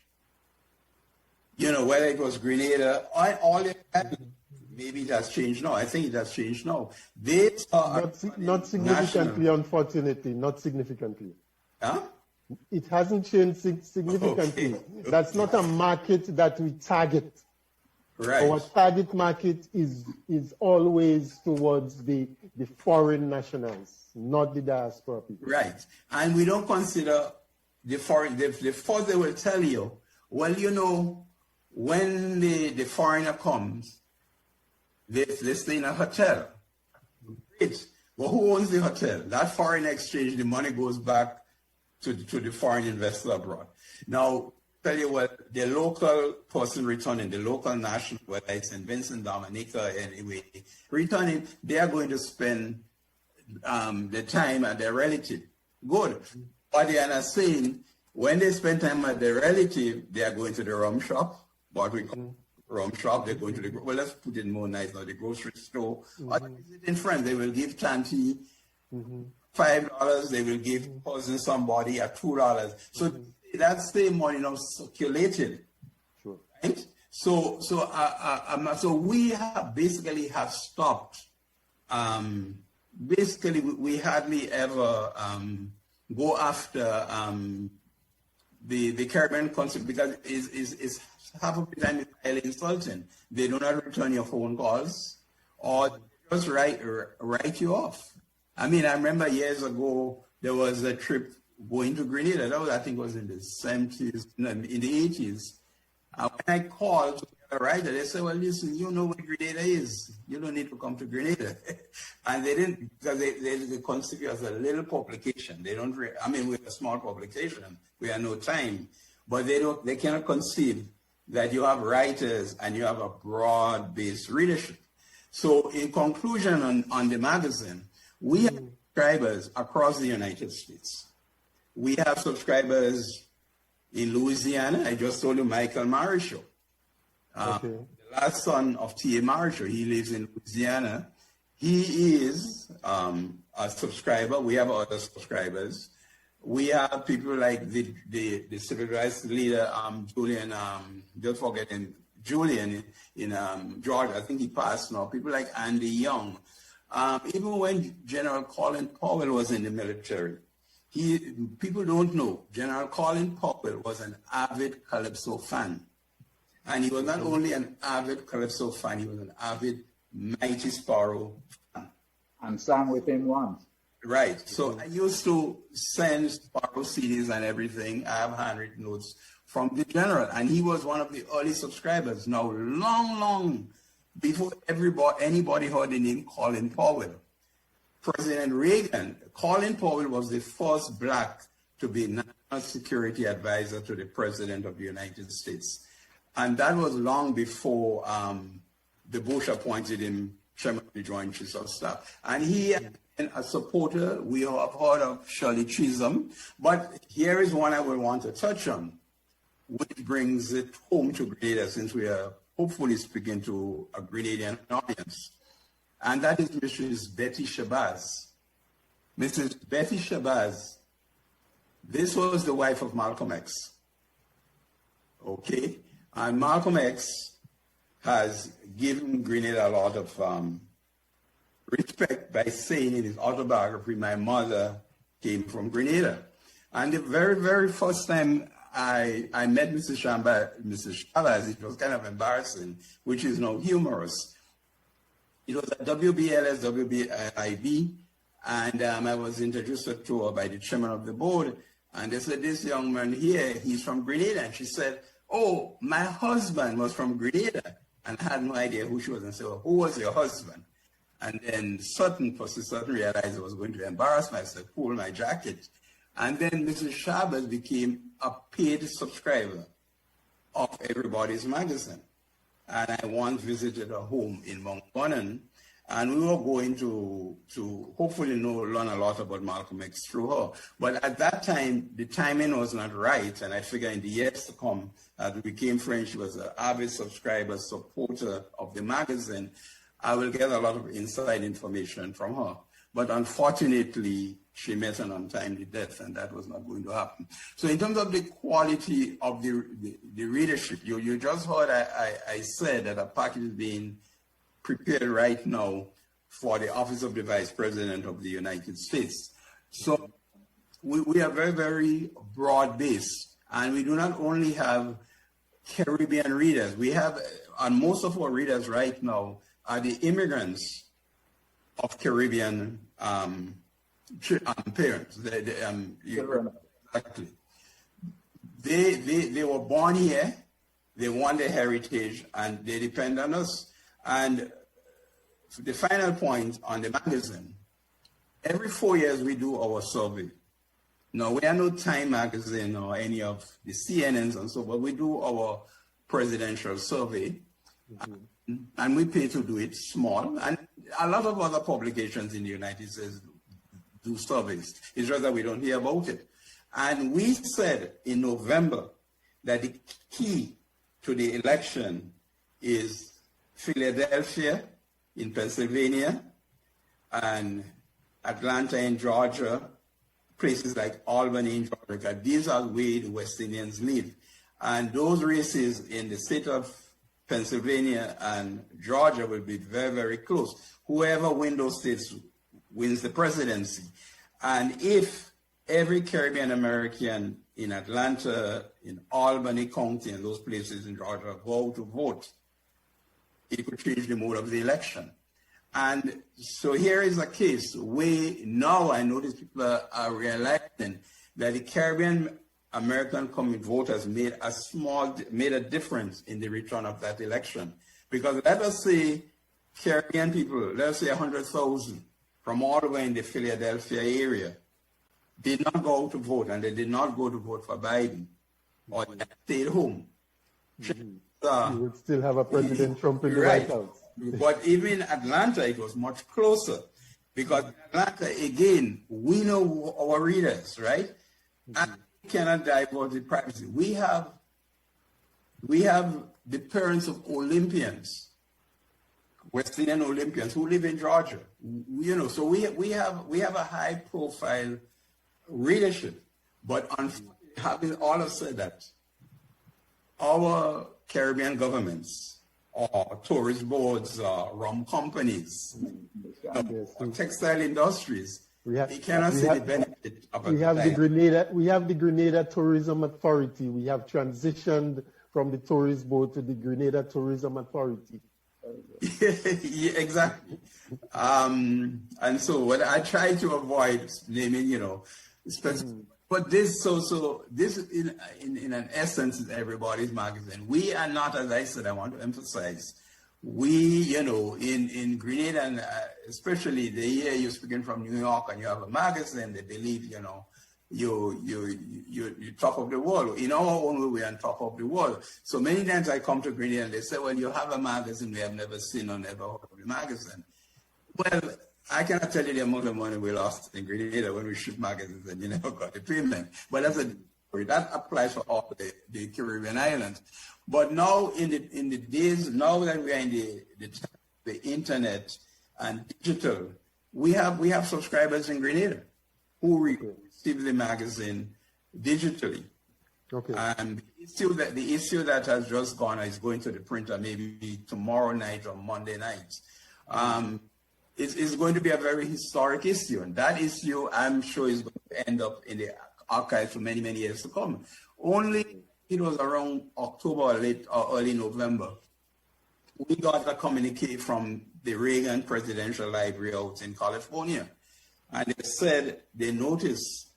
You know, whether it was Grenada, all that, maybe it has changed now. I think it has changed now. They saw not significantly, unfortunately, not significantly. Huh? It hasn't changed significantly. Okay. That's not a market that we target. Right. Our target market is always towards the foreign nationals, not the diaspora people. Right. And we don't consider the foreign, the first they will tell you, well, you know, when the foreigner comes, they stay in a hotel. Great. Well, who owns the hotel? That foreign exchange, the money goes back to the foreign investor abroad. Now, tell you what, the local person returning, the local national, whether it's in Vincent, Dominica, anyway, returning, they are going to spend the time at their relative. Good. But they are not saying, when they spend time at their relative, they are going to the rum shop, what we call rum shop, they're going to the, well, let's put it more nice now, the grocery store, or visiting friends, they will give Tanti $5, they will give cousin somebody at $2. So that's the money now circulated, sure. Right? So we have basically have stopped. Basically, we hardly ever go after the Caribbean concept because it's half of the time it's highly insulting. They do not return your phone calls or just write you off. I mean, I remember years ago there was a trip going to Grenada. That was, I think, was in the 70s, no, in the 80s. When I called to get a writer, they said, well, listen, you know what Grenada is. You don't need to come to Grenada. And they didn't, because they consider it as a little publication. They don't, I mean, we're a small publication. We have no time. But they cannot conceive that you have writers and you have a broad-based readership. So in conclusion on the magazine, we have subscribers across the United States. We have subscribers in Louisiana. I just told you Michael Marichaud. The last son of T.A. Marichaud. He lives in Louisiana. He is a subscriber. We have other subscribers. We have people like the civil rights leader, Julian, don't forget him, Julian in Georgia. I think he passed now. People like Andy Young. Even when General Colin Powell was in the military, people don't know, General Colin Powell was an avid Calypso fan. And he was not only an avid Calypso fan, he was an avid Mighty Sparrow fan. And sang with him once. Right. So I used to send Sparrow CDs and everything. I have handwritten notes from the General. And he was one of the early subscribers. Now, long before anybody heard the name Colin Powell. President Reagan, Colin Powell was the first black to be national security advisor to the President of the United States. And that was long before the Bush appointed him chairman of the Joint Chiefs of Staff. And he had been a supporter. We have heard of Shirley Chisholm. But here is one I will want to touch on, which brings it home to Grenada, since we are hopefully speaking to a Grenadian audience. And that is Mrs. Betty Shabazz. Mrs. Betty Shabazz, this was the wife of Malcolm X. Okay? And Malcolm X has given Grenada a lot of respect by saying in his autobiography, my mother came from Grenada. And the very, very first time I met Mrs. Shabazz, it was kind of embarrassing, which is now humorous. It was at WBLS, WBIB, and I was introduced to her by the chairman of the board, and they said, this young man here, he's from Grenada. And she said, oh, my husband was from Grenada. And I had no idea who she was, and said, well, who was your husband? And then Sutton realized I was going to embarrass myself, pull my jacket. And then Mrs. Shabazz became a paid subscriber of Everybody's Magazine. And I once visited her home in Mount Vernon, and we were going to hopefully learn a lot about Malcolm X through her. But at that time, the timing was not right, and I figure in the years to come, as we became friends, she was an avid subscriber, supporter of the magazine. I will get a lot of inside information from her. But unfortunately, she met an untimely death, and that was not going to happen. So in terms of the quality of the readership, you just heard I said that a package is being prepared right now for the Office of the Vice President of the United States. So we are very, very broad-based, and we do not only have Caribbean readers. We have, and most of our readers right now are the immigrants of Caribbean parents. Exactly. They were born here, they want their heritage, and they depend on us. And the final point on the magazine, every 4 years we do our survey. Now, we are no Time magazine or any of the CNNs and so, but we do our presidential survey, and we pay to do it small. And a lot of other publications in the United States do surveys. It's just that we don't hear about it. And we said in November that the key to the election is Philadelphia in Pennsylvania and Atlanta in Georgia, places like Albany in Georgia. These are where the West Indians live. And those races in the state of Pennsylvania and Georgia will be very, very close. Whoever wins those states wins the presidency. And if every Caribbean American in Atlanta, in Albany County, and those places in Georgia go to vote, it could change the mode of the election. And so here is a case where now I notice people are realizing that the Caribbean American coming voters made a difference in the return of that election. Because let us say Caribbean people, let us say 100,000 from all over in the Philadelphia area did not go out to vote, and they did not go to vote for Biden, or they stayed home. You would still have a President Trump in the White House. But even in Atlanta, it was much closer, because Atlanta, again, we know our readers, right? And we cannot divulge the privacy. We have the parents of Olympians, West Indian Olympians who live in Georgia. You know, so we have a high profile readership. But having all of said that, our Caribbean governments, or tourist boards, rum companies, textile industries, they cannot see the benefit of we have the Grenada Tourism Authority. We have transitioned from the tourist board to the Grenada Tourism Authority. Yeah, exactly. And so what I try to avoid naming, you know, but this in an essence is everybody's magazine. We are not, as I said, I want to emphasize, we, you know, in Grenada, and especially the year you're speaking from New York and you have a magazine, they believe, you know, you're top of the world. In our own way, we're on top of the world. So many times I come to Grenada and they say, well, you have a magazine we have never seen or never heard of the magazine. Well, I cannot tell you the amount of money we lost in Grenada when we shipped magazines and you never got the payment. But that applies for all the Caribbean islands. But now in the days, now that we are in the internet and digital, we have subscribers in Grenada who receive the magazine digitally. Okay. And the issue that has just gone is going to the printer maybe tomorrow night or Monday night. It's going to be a very historic issue, and that issue, I'm sure, is going to end up in the archives for many, many years to come. Only it was around October or early November, we got a communique from the Reagan Presidential Library out in California, and they said they noticed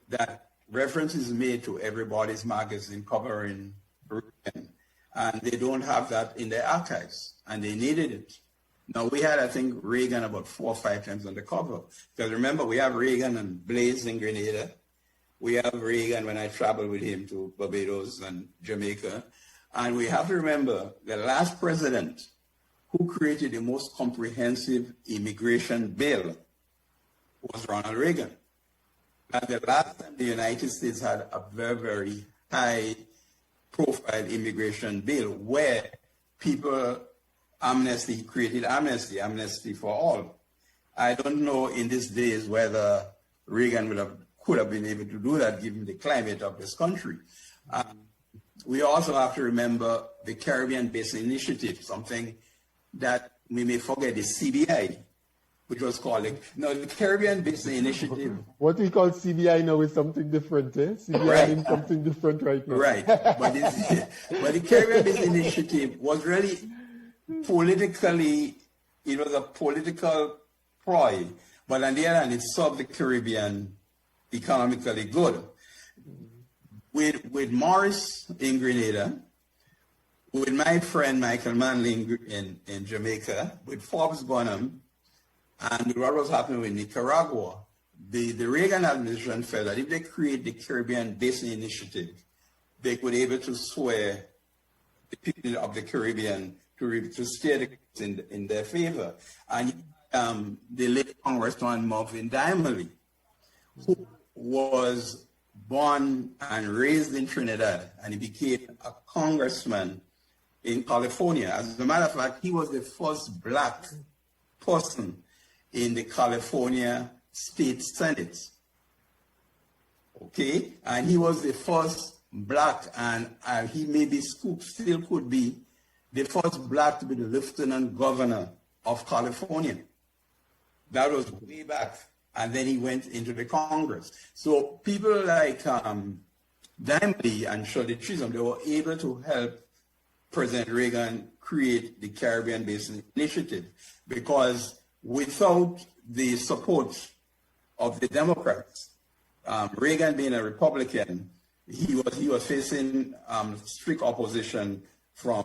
that reference is made to Everybody's magazine covering Reagan, and they don't have that in their archives, and they needed it. Now, we had, I think, Reagan about 4 or 5 times on the cover. Because remember, we have Reagan and Blaze in Grenada. We have Reagan when I traveled with him to Barbados and Jamaica. And we have to remember the last president who created the most comprehensive immigration bill was Ronald Reagan. And the last time the United States had a very, very high profile immigration bill where people created amnesty for all. I don't know in these days whether Reagan could have been able to do that given the climate of this country. We also have to remember the Caribbean Basin Initiative, something that we may forget, the CBI, which was called, the Caribbean Basin Initiative. What we call CBI now is something different, eh? CBI Right. means something different right now. Right, but the Caribbean Basin Initiative was really politically, it was a political ploy, but on the other hand, it served the Caribbean economically good. With Morris in Grenada, with my friend Michael Manley in Jamaica, with Forbes Bonham, and what was happening with Nicaragua, the Reagan administration felt that if they create the Caribbean Basin Initiative, they could be able to sway the people of the Caribbean to steer in their favor. And the late Congressman Marvin Dimely, who was born and raised in Trinidad, and he became a congressman in California. As a matter of fact, he was the first black person in the California State Senate. Okay, and he was the first black, and he maybe still could be the first black to be the lieutenant governor of California. That was way back. And then he went into the Congress. So people like Dimely and Shirley Chisholm, they were able to help President Reagan create the Caribbean Basin Initiative, because without the support of the Democrats, Reagan being a Republican, he was facing strict opposition from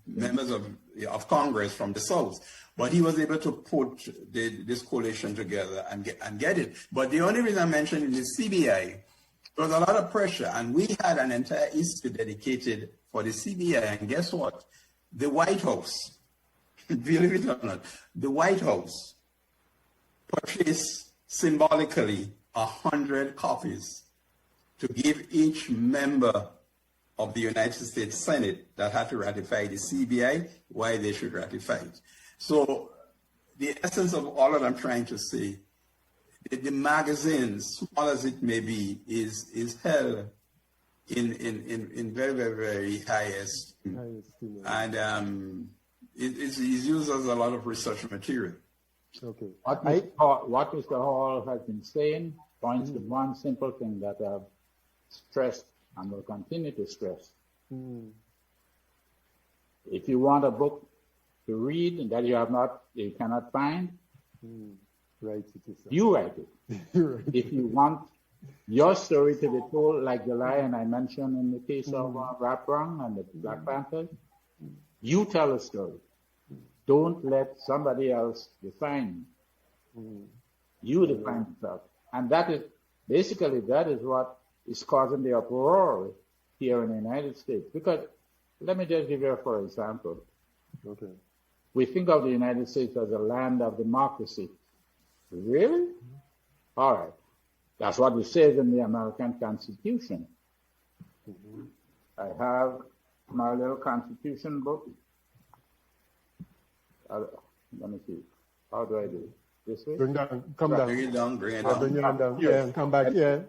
members of Congress from the South. But he was able to put this coalition together and get it. But the only reason I mentioned in the CBI, there was a lot of pressure, and we had an entire issue dedicated for the CBI. And guess what? The White House, believe it or not, the White House purchased symbolically 100 copies to give each member of the United States Senate that had to ratify the CBI why they should ratify it. So the essence of all that I'm trying to say, the magazine, small as it may be, is held in very, very, very high esteem. And it's used as a lot of research material. Okay. What Mr. Hall has been saying points to one simple thing that I've stressed and will continue to stress. If you want a book to read that you cannot find, write it. You write it. Right. If you want your story to be told, like the lion I mentioned in the case of Rap Rung and the Black Panthers, you tell a story. Don't let somebody else define you. You define yourself. And that is what is causing the uproar here in the United States. Because let me just give you for example. Okay. We think of the United States as a land of democracy. Really? All right. That's what it says in the American Constitution. I have my little Constitution book. Let me see. How do I do it? This way? Bring down, come down. Bring it down. Bring it down. Yeah, come back. Yeah.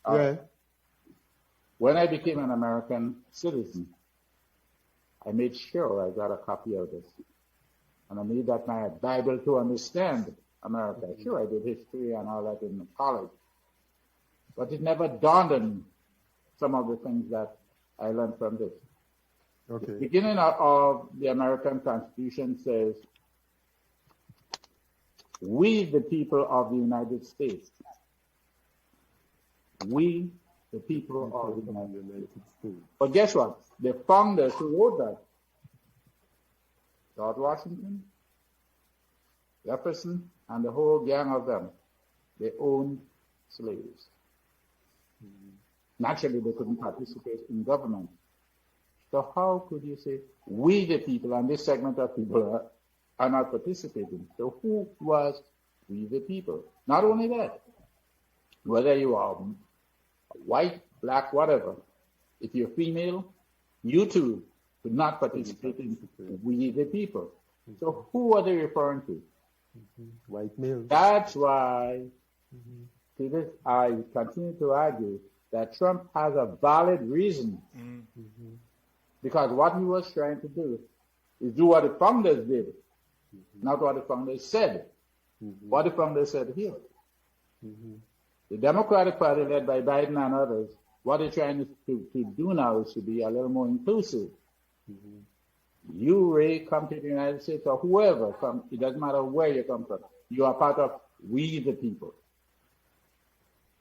Yeah. When I became an American citizen, I made sure I got a copy of this. And I made that my Bible to understand America. Sure, I did history and all that in college. But it never dawned on me some of the things that I learned from this. Okay. The beginning of the American Constitution says, we, the people of the United States. We, the people of the United States. But guess what? The founders who wrote that, George Washington, Jefferson, and the whole gang of them, they owned slaves. Naturally, they couldn't participate in government. So how could you say, we the people, and this segment of people are not participating? So who was we the people? Not only that, whether you are white, black, whatever, if you're female, you too could not participate in we the people. So who are they referring to? White male. That's why To this, I continue to argue that Trump has a valid reason, because what he was trying to do is do what the founders did, not what the founders said. What the founders said here. The Democratic Party, led by Biden and others, what they're trying to do now is to be a little more inclusive. You, Ray, come to the United States, or whoever come, it doesn't matter where you come from. You are part of we the people.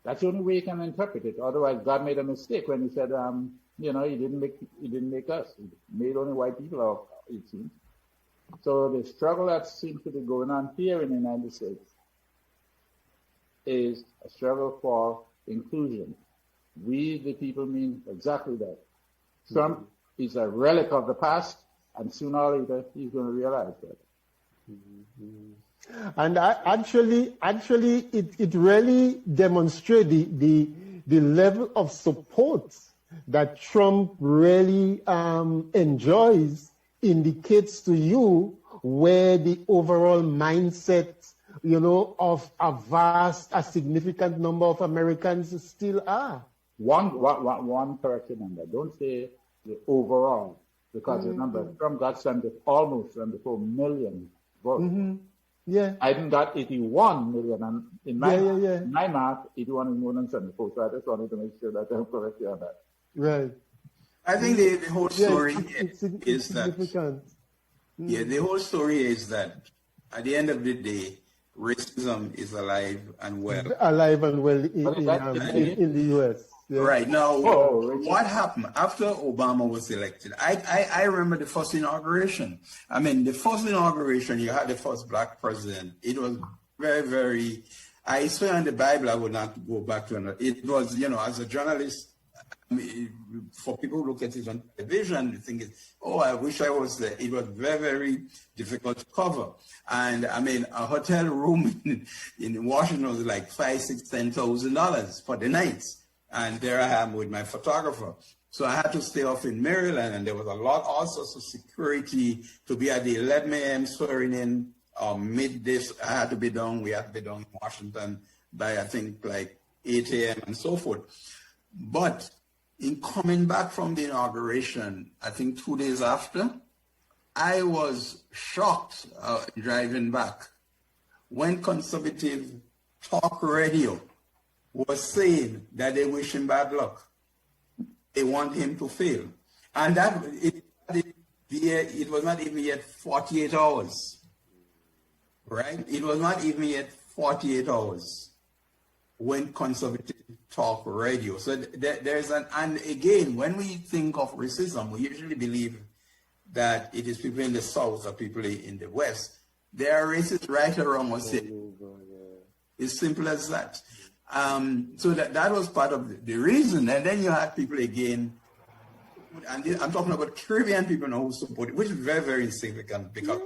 That's the only way you can interpret it. Otherwise, God made a mistake when he said, he didn't make us. He made only white people out, it seems. So the struggle that seems to be going on here in the United States is a struggle for inclusion. We, the people, mean exactly that. Trump is a relic of the past, and sooner or later, he's going to realize that. And actually, it really demonstrates the level of support that Trump really enjoys, indicates to you where the overall mindset, of a significant number of Americans still are. One correction on that. Don't say the overall, because remember, Trump got almost 74 million votes. Yeah. Biden got 81 million, and in my math, 81 is more than 74. So I just wanted to make sure that I'm correct on that. Right. I think the whole story is that. The whole story is that at the end of the day, racism is alive and well. Alive and well in the U.S. Yeah. Right. Now, what happened after Obama was elected? I remember the first inauguration. I mean, the first inauguration, you had the first black president. It was very, very, I swear on the Bible, I would not go back to it. It was, as a journalist, for people who look at it on television, they think, I wish I was there. It was very, very difficult to cover. And I mean, a hotel room in Washington was like $5,000, $10,000 for the nights. And there I am with my photographer. So I had to stay off in Maryland, and there was all sorts of security to be at the 11 a.m. swearing in, midday. We had to be done in Washington by, I think, like 8 a.m. and so forth. But in coming back from the inauguration, I think 2 days after, I was shocked driving back when conservative talk radio was saying that they wish him bad luck. They want him to fail. And that it was not even yet 48 hours, right? It was not even yet 48 hours when conservative talk radio. So there's and again, when we think of racism, we usually believe that it is people in the South or people in the West. There are racists right around us. It's simple as that. So that was part of the reason. And then you had people again, and I'm talking about Caribbean people now who support it, which is very, very insignificant, because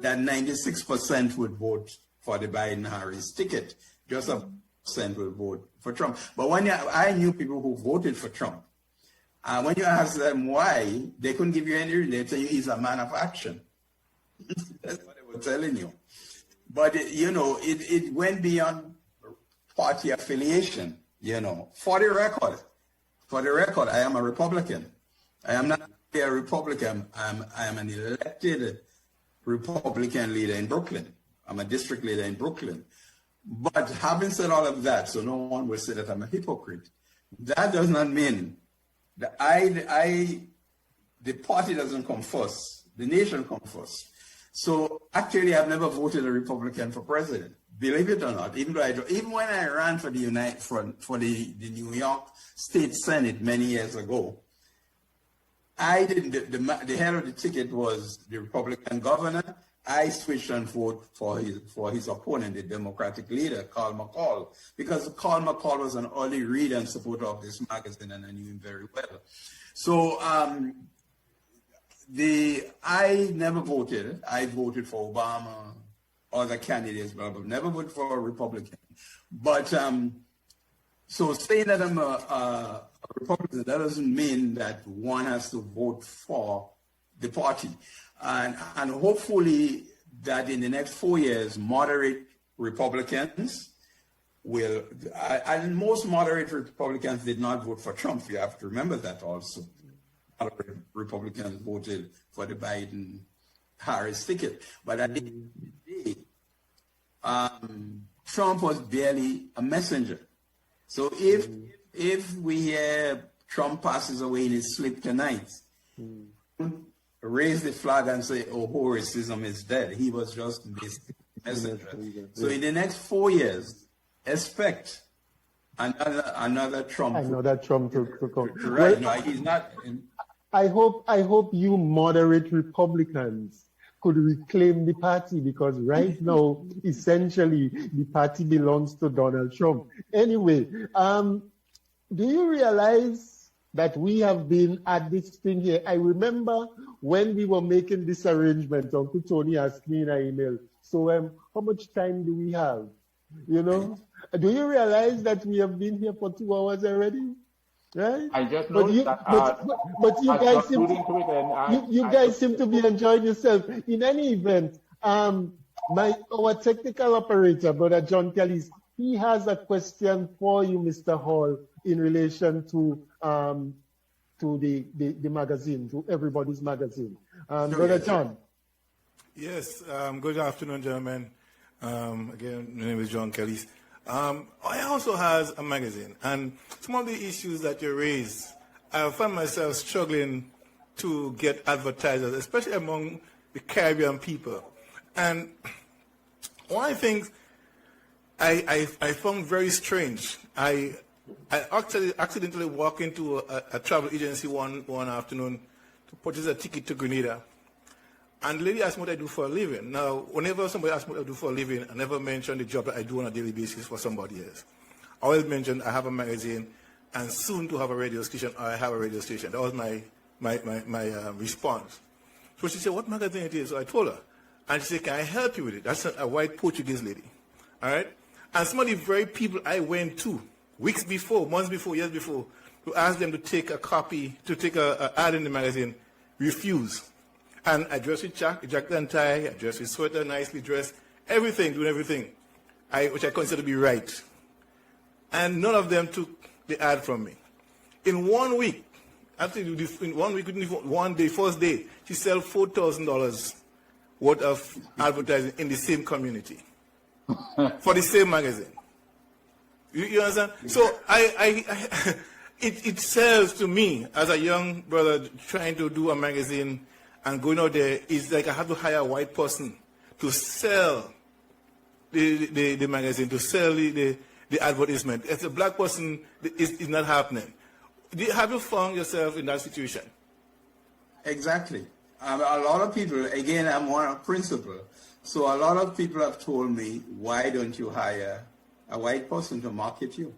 that 96% would vote for the Biden-Harris ticket. Just a percent will vote for Trump. But I knew people who voted for Trump. When you ask them why, they couldn't give you any reason. They tell you he's a man of action. That's what they were telling you. But, it went beyond party affiliation, For the record, I am a Republican. I am not a Republican. I am an elected Republican leader in Brooklyn. I'm a district leader in Brooklyn. But having said all of that, so no one will say that I'm a hypocrite, that does not mean that the party doesn't come first, the nation comes first. So actually, I've never voted a Republican for president, believe it or not. Even when I ran for the the New York State Senate many years ago, I didn't. The head of the ticket was the Republican governor. I switched and voted for his opponent, the Democratic leader, Carl McCall, because Carl McCall was an early reader and supporter of this magazine, and I knew him very well. So I never voted. I voted for Obama, other candidates, but never voted for a Republican. But so saying that I'm a Republican, that doesn't mean that one has to vote for the party. And hopefully that in the next 4 years, moderate Republicans will, and most moderate Republicans did not vote for Trump. You have to remember that also. Moderate Republicans voted for the Biden-Harris ticket. But at the end of the day, Trump was barely a messenger. So if we hear Trump passes away in his sleep tonight, raise the flag and say, oh, racism is dead. He was just a messenger. So in the next 4 years, expect another Trump. Another Trump to come. Right. No, he's not. I hope you moderate Republicans could reclaim the party, because right now, essentially, the party belongs to Donald Trump. Anyway, do you realize that we have been at this thing here? I remember when we were making this arrangement, Uncle Tony asked me in an email, so how much time do we have? You know, do you realize that we have been here for 2 hours already? Right? I just noticed but you guys seem to be enjoying yourself. In any event, our technical operator, Brother John Kelly, he has a question for you, Mr. Hall, in relation to the magazine, to Everybody's Magazine. Brother John. Yes. Good afternoon, gentlemen. Again, my name is John Kelly. I also has a magazine, and some of the issues that you raised, I find myself struggling to get advertisers, especially among the Caribbean people. And one of the things I found very strange, I actually accidentally walked into a travel agency one afternoon to purchase a ticket to Grenada. And the lady asked me what I do for a living. Now, whenever somebody asks me what I do for a living, I never mention the job that I do on a daily basis for somebody else. I always mention I have a magazine and soon to have a radio station, or I have a radio station. That was my response. So she said, what magazine it is? So I told her. And she said, can I help you with it? That's a white Portuguese lady. All right? And some of the very people I went to, weeks before, months before, years before, to ask them to take a copy, to take an ad in the magazine, refused. And I dressed with jacket and tie, I dressed with sweater, nicely dressed, everything, doing everything, which I consider to be right. And none of them took the ad from me. In 1 week, in 1 week, one day, first day, she sold $4,000 worth of advertising in the same community for the same magazine. You understand? So it sells to me as a young brother trying to do a magazine and going out there, it's like I have to hire a white person to sell the magazine, to sell the advertisement. As a black person, it's not happening. Have you found yourself in that situation? Exactly. A lot of people, again, I'm one principal, so a lot of people have told me, why don't you hire a white person to market you?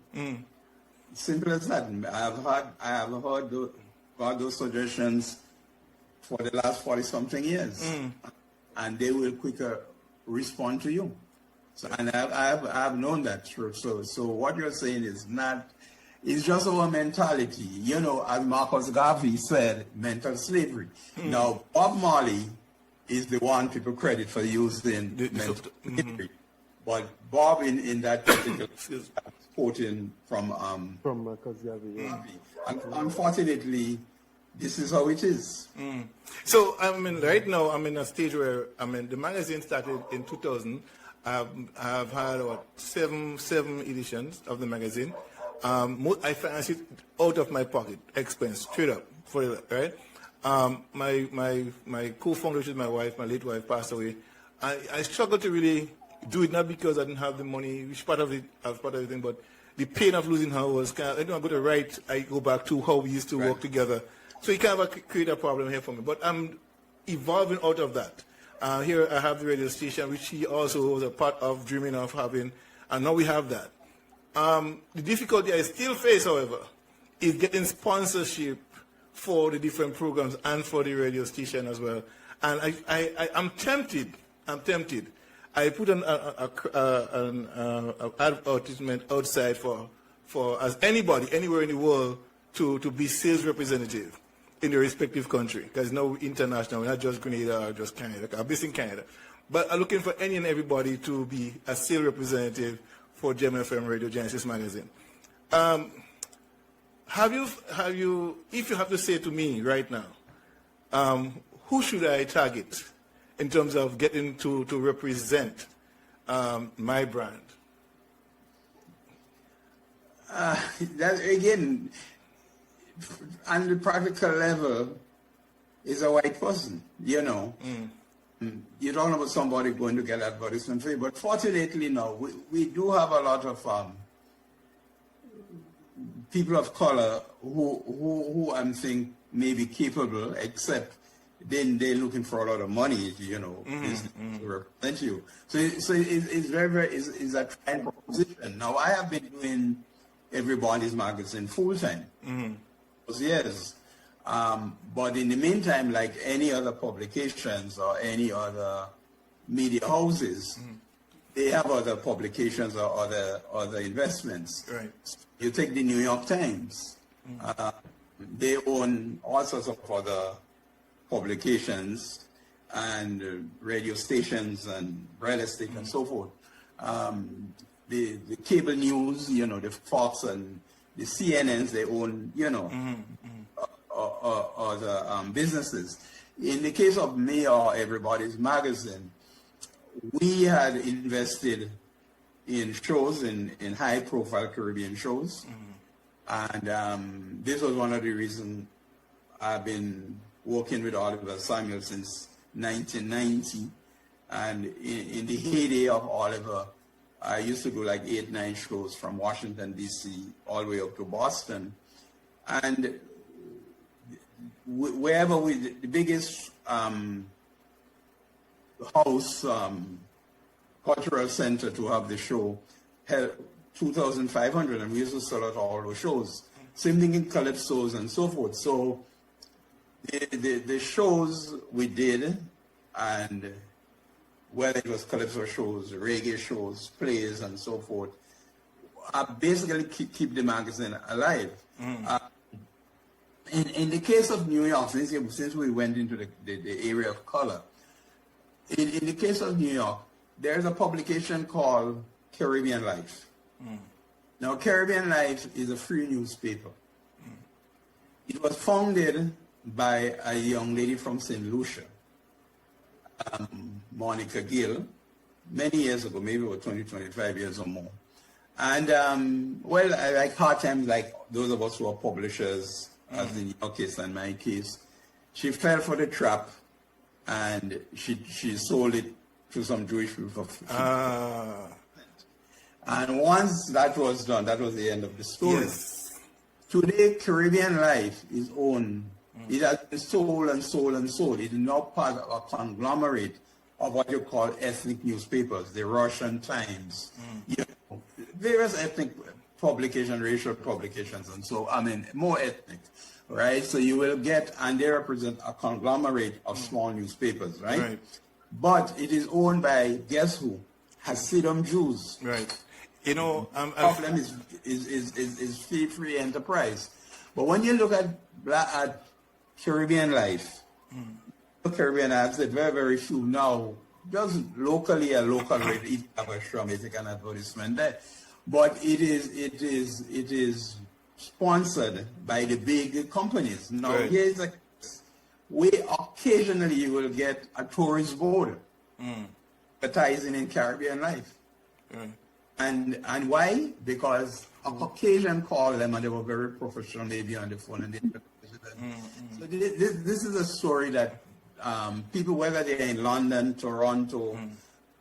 Simple as that. I have heard those suggestions for the last 40-something years, and they will quicker respond to you. So, and I've known that. So what you're saying is not, it's just our mentality. You know, as Marcus Garvey said, mental slavery. Now, Bob Marley is the one people credit for using mental slavery, but Bob in that particular quoting from Marcus Garvey. Unfortunately, this is how it is. So, I mean, right now, I'm in a stage where, the magazine started in 2000. I've had about seven editions of the magazine. I finance it out of my pocket, expense, straight up, for it, right? My co-founder, which is my wife, my late wife, passed away. I struggled to really do it, not because I didn't have the money, which part of it, I was part of everything, but the pain of losing her was kind of, I'm going to write, I go back to how we used to work together. So it kind of create a problem here for me. But I'm evolving out of that. Here I have the radio station, which he also was a part of dreaming of having, and now we have that. The difficulty I still face, however, is getting sponsorship for the different programs and for the radio station as well. And I'm tempted. I put an advertisement outside for as anybody, anywhere in the world, to be sales representative in the respective country, because now we're international, we're not just Grenada or just Canada. I'm based in Canada. But I'm looking for any and everybody to be a sales representative for GMFM Radio Genesis Magazine. Have you, if you have to say to me right now, who should I target in terms of getting to represent my brand? That again, on the practical level, is a white person, you know. You don't know about somebody going to get advertisement for you, but fortunately, no, we do have a lot of people of color who I think may be capable, except then they're looking for a lot of money, you know, to represent you. So it's it's a trying proposition. Now, I have been doing Everybody's Magazine full-time for years. But in the meantime, like any other publications or any other media houses, they have other publications or other investments. Right. You take the New York Times. They own all sorts of other publications and radio stations and real estate and so forth. The cable news, you know, the Fox and the CNNs, they own, you know, other businesses. In the case of me or Everybody's Magazine, we had invested in shows, in high-profile Caribbean shows. And this was one of the reasons I've been working with Oliver Samuel since 1990. And in the heyday of Oliver, I used to do like 8-9 shows from Washington, D.C., all the way up to Boston. And wherever the biggest house, cultural center to have the show held 2,500, and we used to sell out all those shows. Same thing in calypsos and so forth. So the shows we did, and whether it was calypso shows, reggae shows, plays, and so forth, basically keep the magazine alive. In the case of New York, since we went into the area of color, in the case of New York, there's a publication called Caribbean Life. Now, Caribbean Life is a free newspaper. It was founded by a young lady from St. Lucia, Monica Gill, many years ago, maybe about 20, 25 years or more. And, well, I like hard times, like those of us who are publishers, as in your case and my case, she fell for the trap, and she sold it to some Jewish people for And once that was done, that was the end of the story. Yes. Today, Caribbean Life is owned. It has been sold and sold and sold. It is now part of a conglomerate of what you call ethnic newspapers, the Russian Times, you know, various ethnic publications, racial publications, and so, I mean, more ethnic, right? So you will get, and they represent a conglomerate of small newspapers, right? But it is owned by, guess who? Hasidim Jews. Right. You know, problem is fee-free enterprise. But when you look at Caribbean Life, Caribbean Life, there are very, very few now, just locally a local rate, each have a shrum, it's an advertisement there. But it is sponsored by the big companies. Now, here's a way occasionally you will get a tourist board advertising in Caribbean Life. And why? Because a Caucasian called them and they were very professional, maybe on the phone. And so this is a story that people, whether they're in London, Toronto,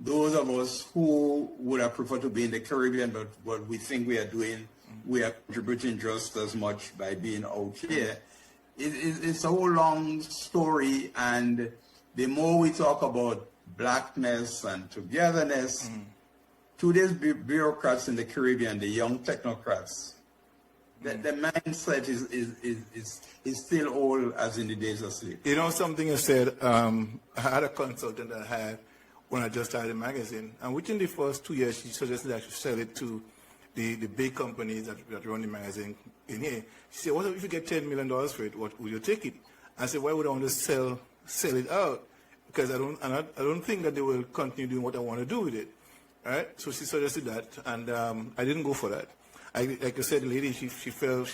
those of us who would have preferred to be in the Caribbean, but what we think we are doing, we are contributing just as much by being out here. It's a whole long story, and the more we talk about blackness and togetherness, today's bureaucrats in the Caribbean, the young technocrats, the mindset is still old as in the days of sleep. You know, something you said, I had a consultant that I had when I just started the magazine, and within the first 2 years, she suggested I should sell it to the big companies that run the magazine in here. She said, what if you get $10 million for it? What would you take it? I said, why would I want to sell it out? Because I don't think that they will continue doing what I want to do with it. All right, so she suggested that, and I didn't go for that. Like I said, the lady, she fell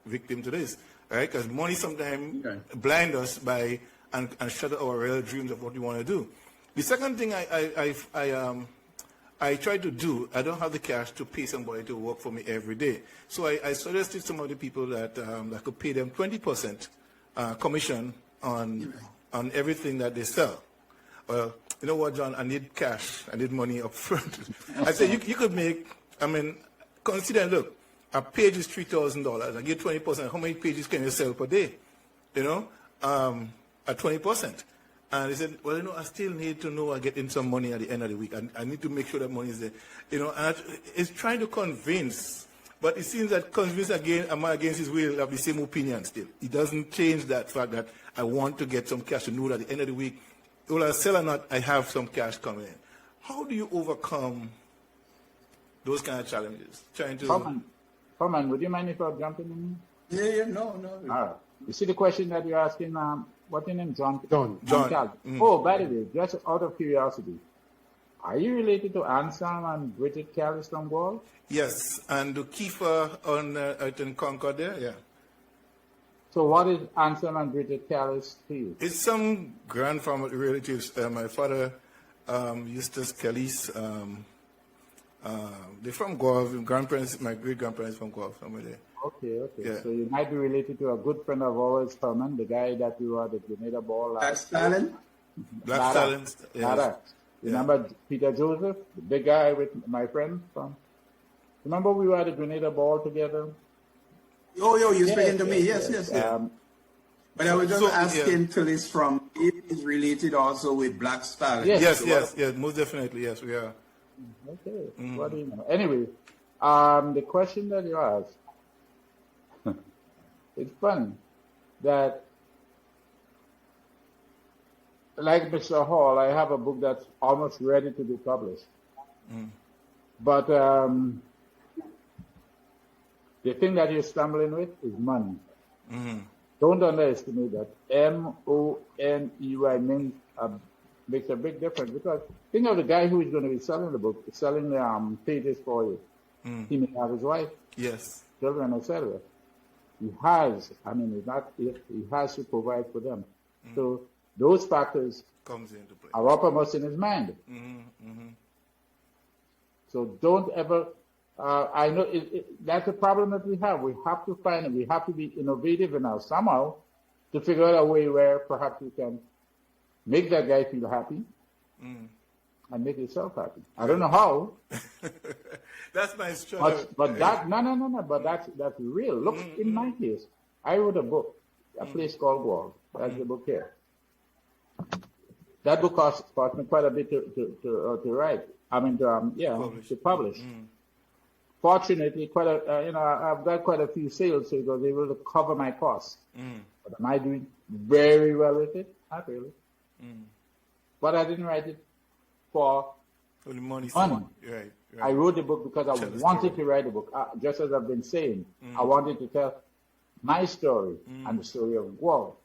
victim to this, all right? Because money sometimes blind us by and shatter our real dreams of what we want to do. The second thing I tried to do, I don't have the cash to pay somebody to work for me every day. So I suggested some of the people that I could pay them 20% commission on everything that they sell. Well, you know what, John, I need cash. I need money up front. I said, you could make, consider, look, a page is $3,000. I get 20%. How many pages can you sell per day? You know, at 20%. And he said, well, I still need to know I get in some money at the end of the week. I need to make sure that money is there. And it's trying to convince, but it seems that convince again, am I against his will, have the same opinion still. It doesn't change that fact that I want to get some cash to know that at the end of the week, whether I sell or not, I have some cash coming in. How do you overcome those kind of challenges? Trying to... Herman, would you mind if I jump in? Yeah, no. All right. You see the question that you're asking, what's your name, John? John. Mm-hmm. Oh, by the way, just out of curiosity, are you related to Anselm and Bridget Callis from Guelph? Yes, and the Kiefer out in Concord there, yeah. So what is Anselm and Bridget Callis to you? It's some grandfather relatives. My father, Eustace Callis, they're from Guelph. Grandparents, my great-grandparents from Guelph, somewhere there. Okay. Yeah. So you might be related to a good friend of ours, Herman, the guy that you had the Grenada ball last year. Black Stallion. Yes. Remember Peter Joseph, the big guy with my friend from? Remember we were at the Grenada ball together? Oh, you're speaking to me. Yes. But I was just asking till it's from, it is related also with Black Stallion. Yes, most definitely, yes, we are. Okay, What do you know? Anyway, the question that you asked, it's funny that, like Mr. Hall, I have a book that's almost ready to be published. But the thing that you're stumbling with is money. Don't underestimate that. M-O-N-E-Y makes a big difference, because think of the guy who is going to be selling the book, selling the pages for you. He may have his wife, children, etc. He has to provide for them. So those factors comes into play. Are uppermost in his mind. So don't ever. I know that's a problem that we have. We have to find it. We have to be innovative enough somehow to figure out a way where perhaps we can make that guy feel happy and make yourself happy. I don't know how. That's my struggle. But that no. But that's real. Look, in my case, I wrote a book, A Place Called Gouyave. That's the book here. That book cost me quite a bit to write. To publish. Fortunately, I've got quite a few sales, so it was able to cover my costs. But am I doing very well with it? Not really. But I didn't write it for money. Right. I wrote the book because I wanted to write a book. Just as I've been saying, I wanted to tell my story and the story of Guelph.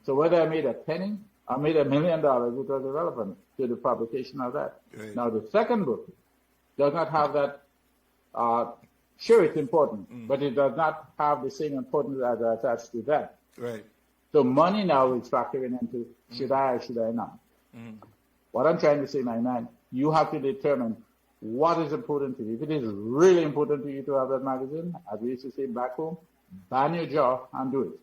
So whether I made a penny, I made $1 million, it was irrelevant to the publication of that. Right. Now, the second book does not have that. Sure, it's important, but it does not have the same importance as attached to that. Right. So money now is factoring into should I or should I not? What I'm trying to say, my man, you have to determine what is important to you. If it is really important to you to have that magazine, as we used to say back home, ban your jaw and do it.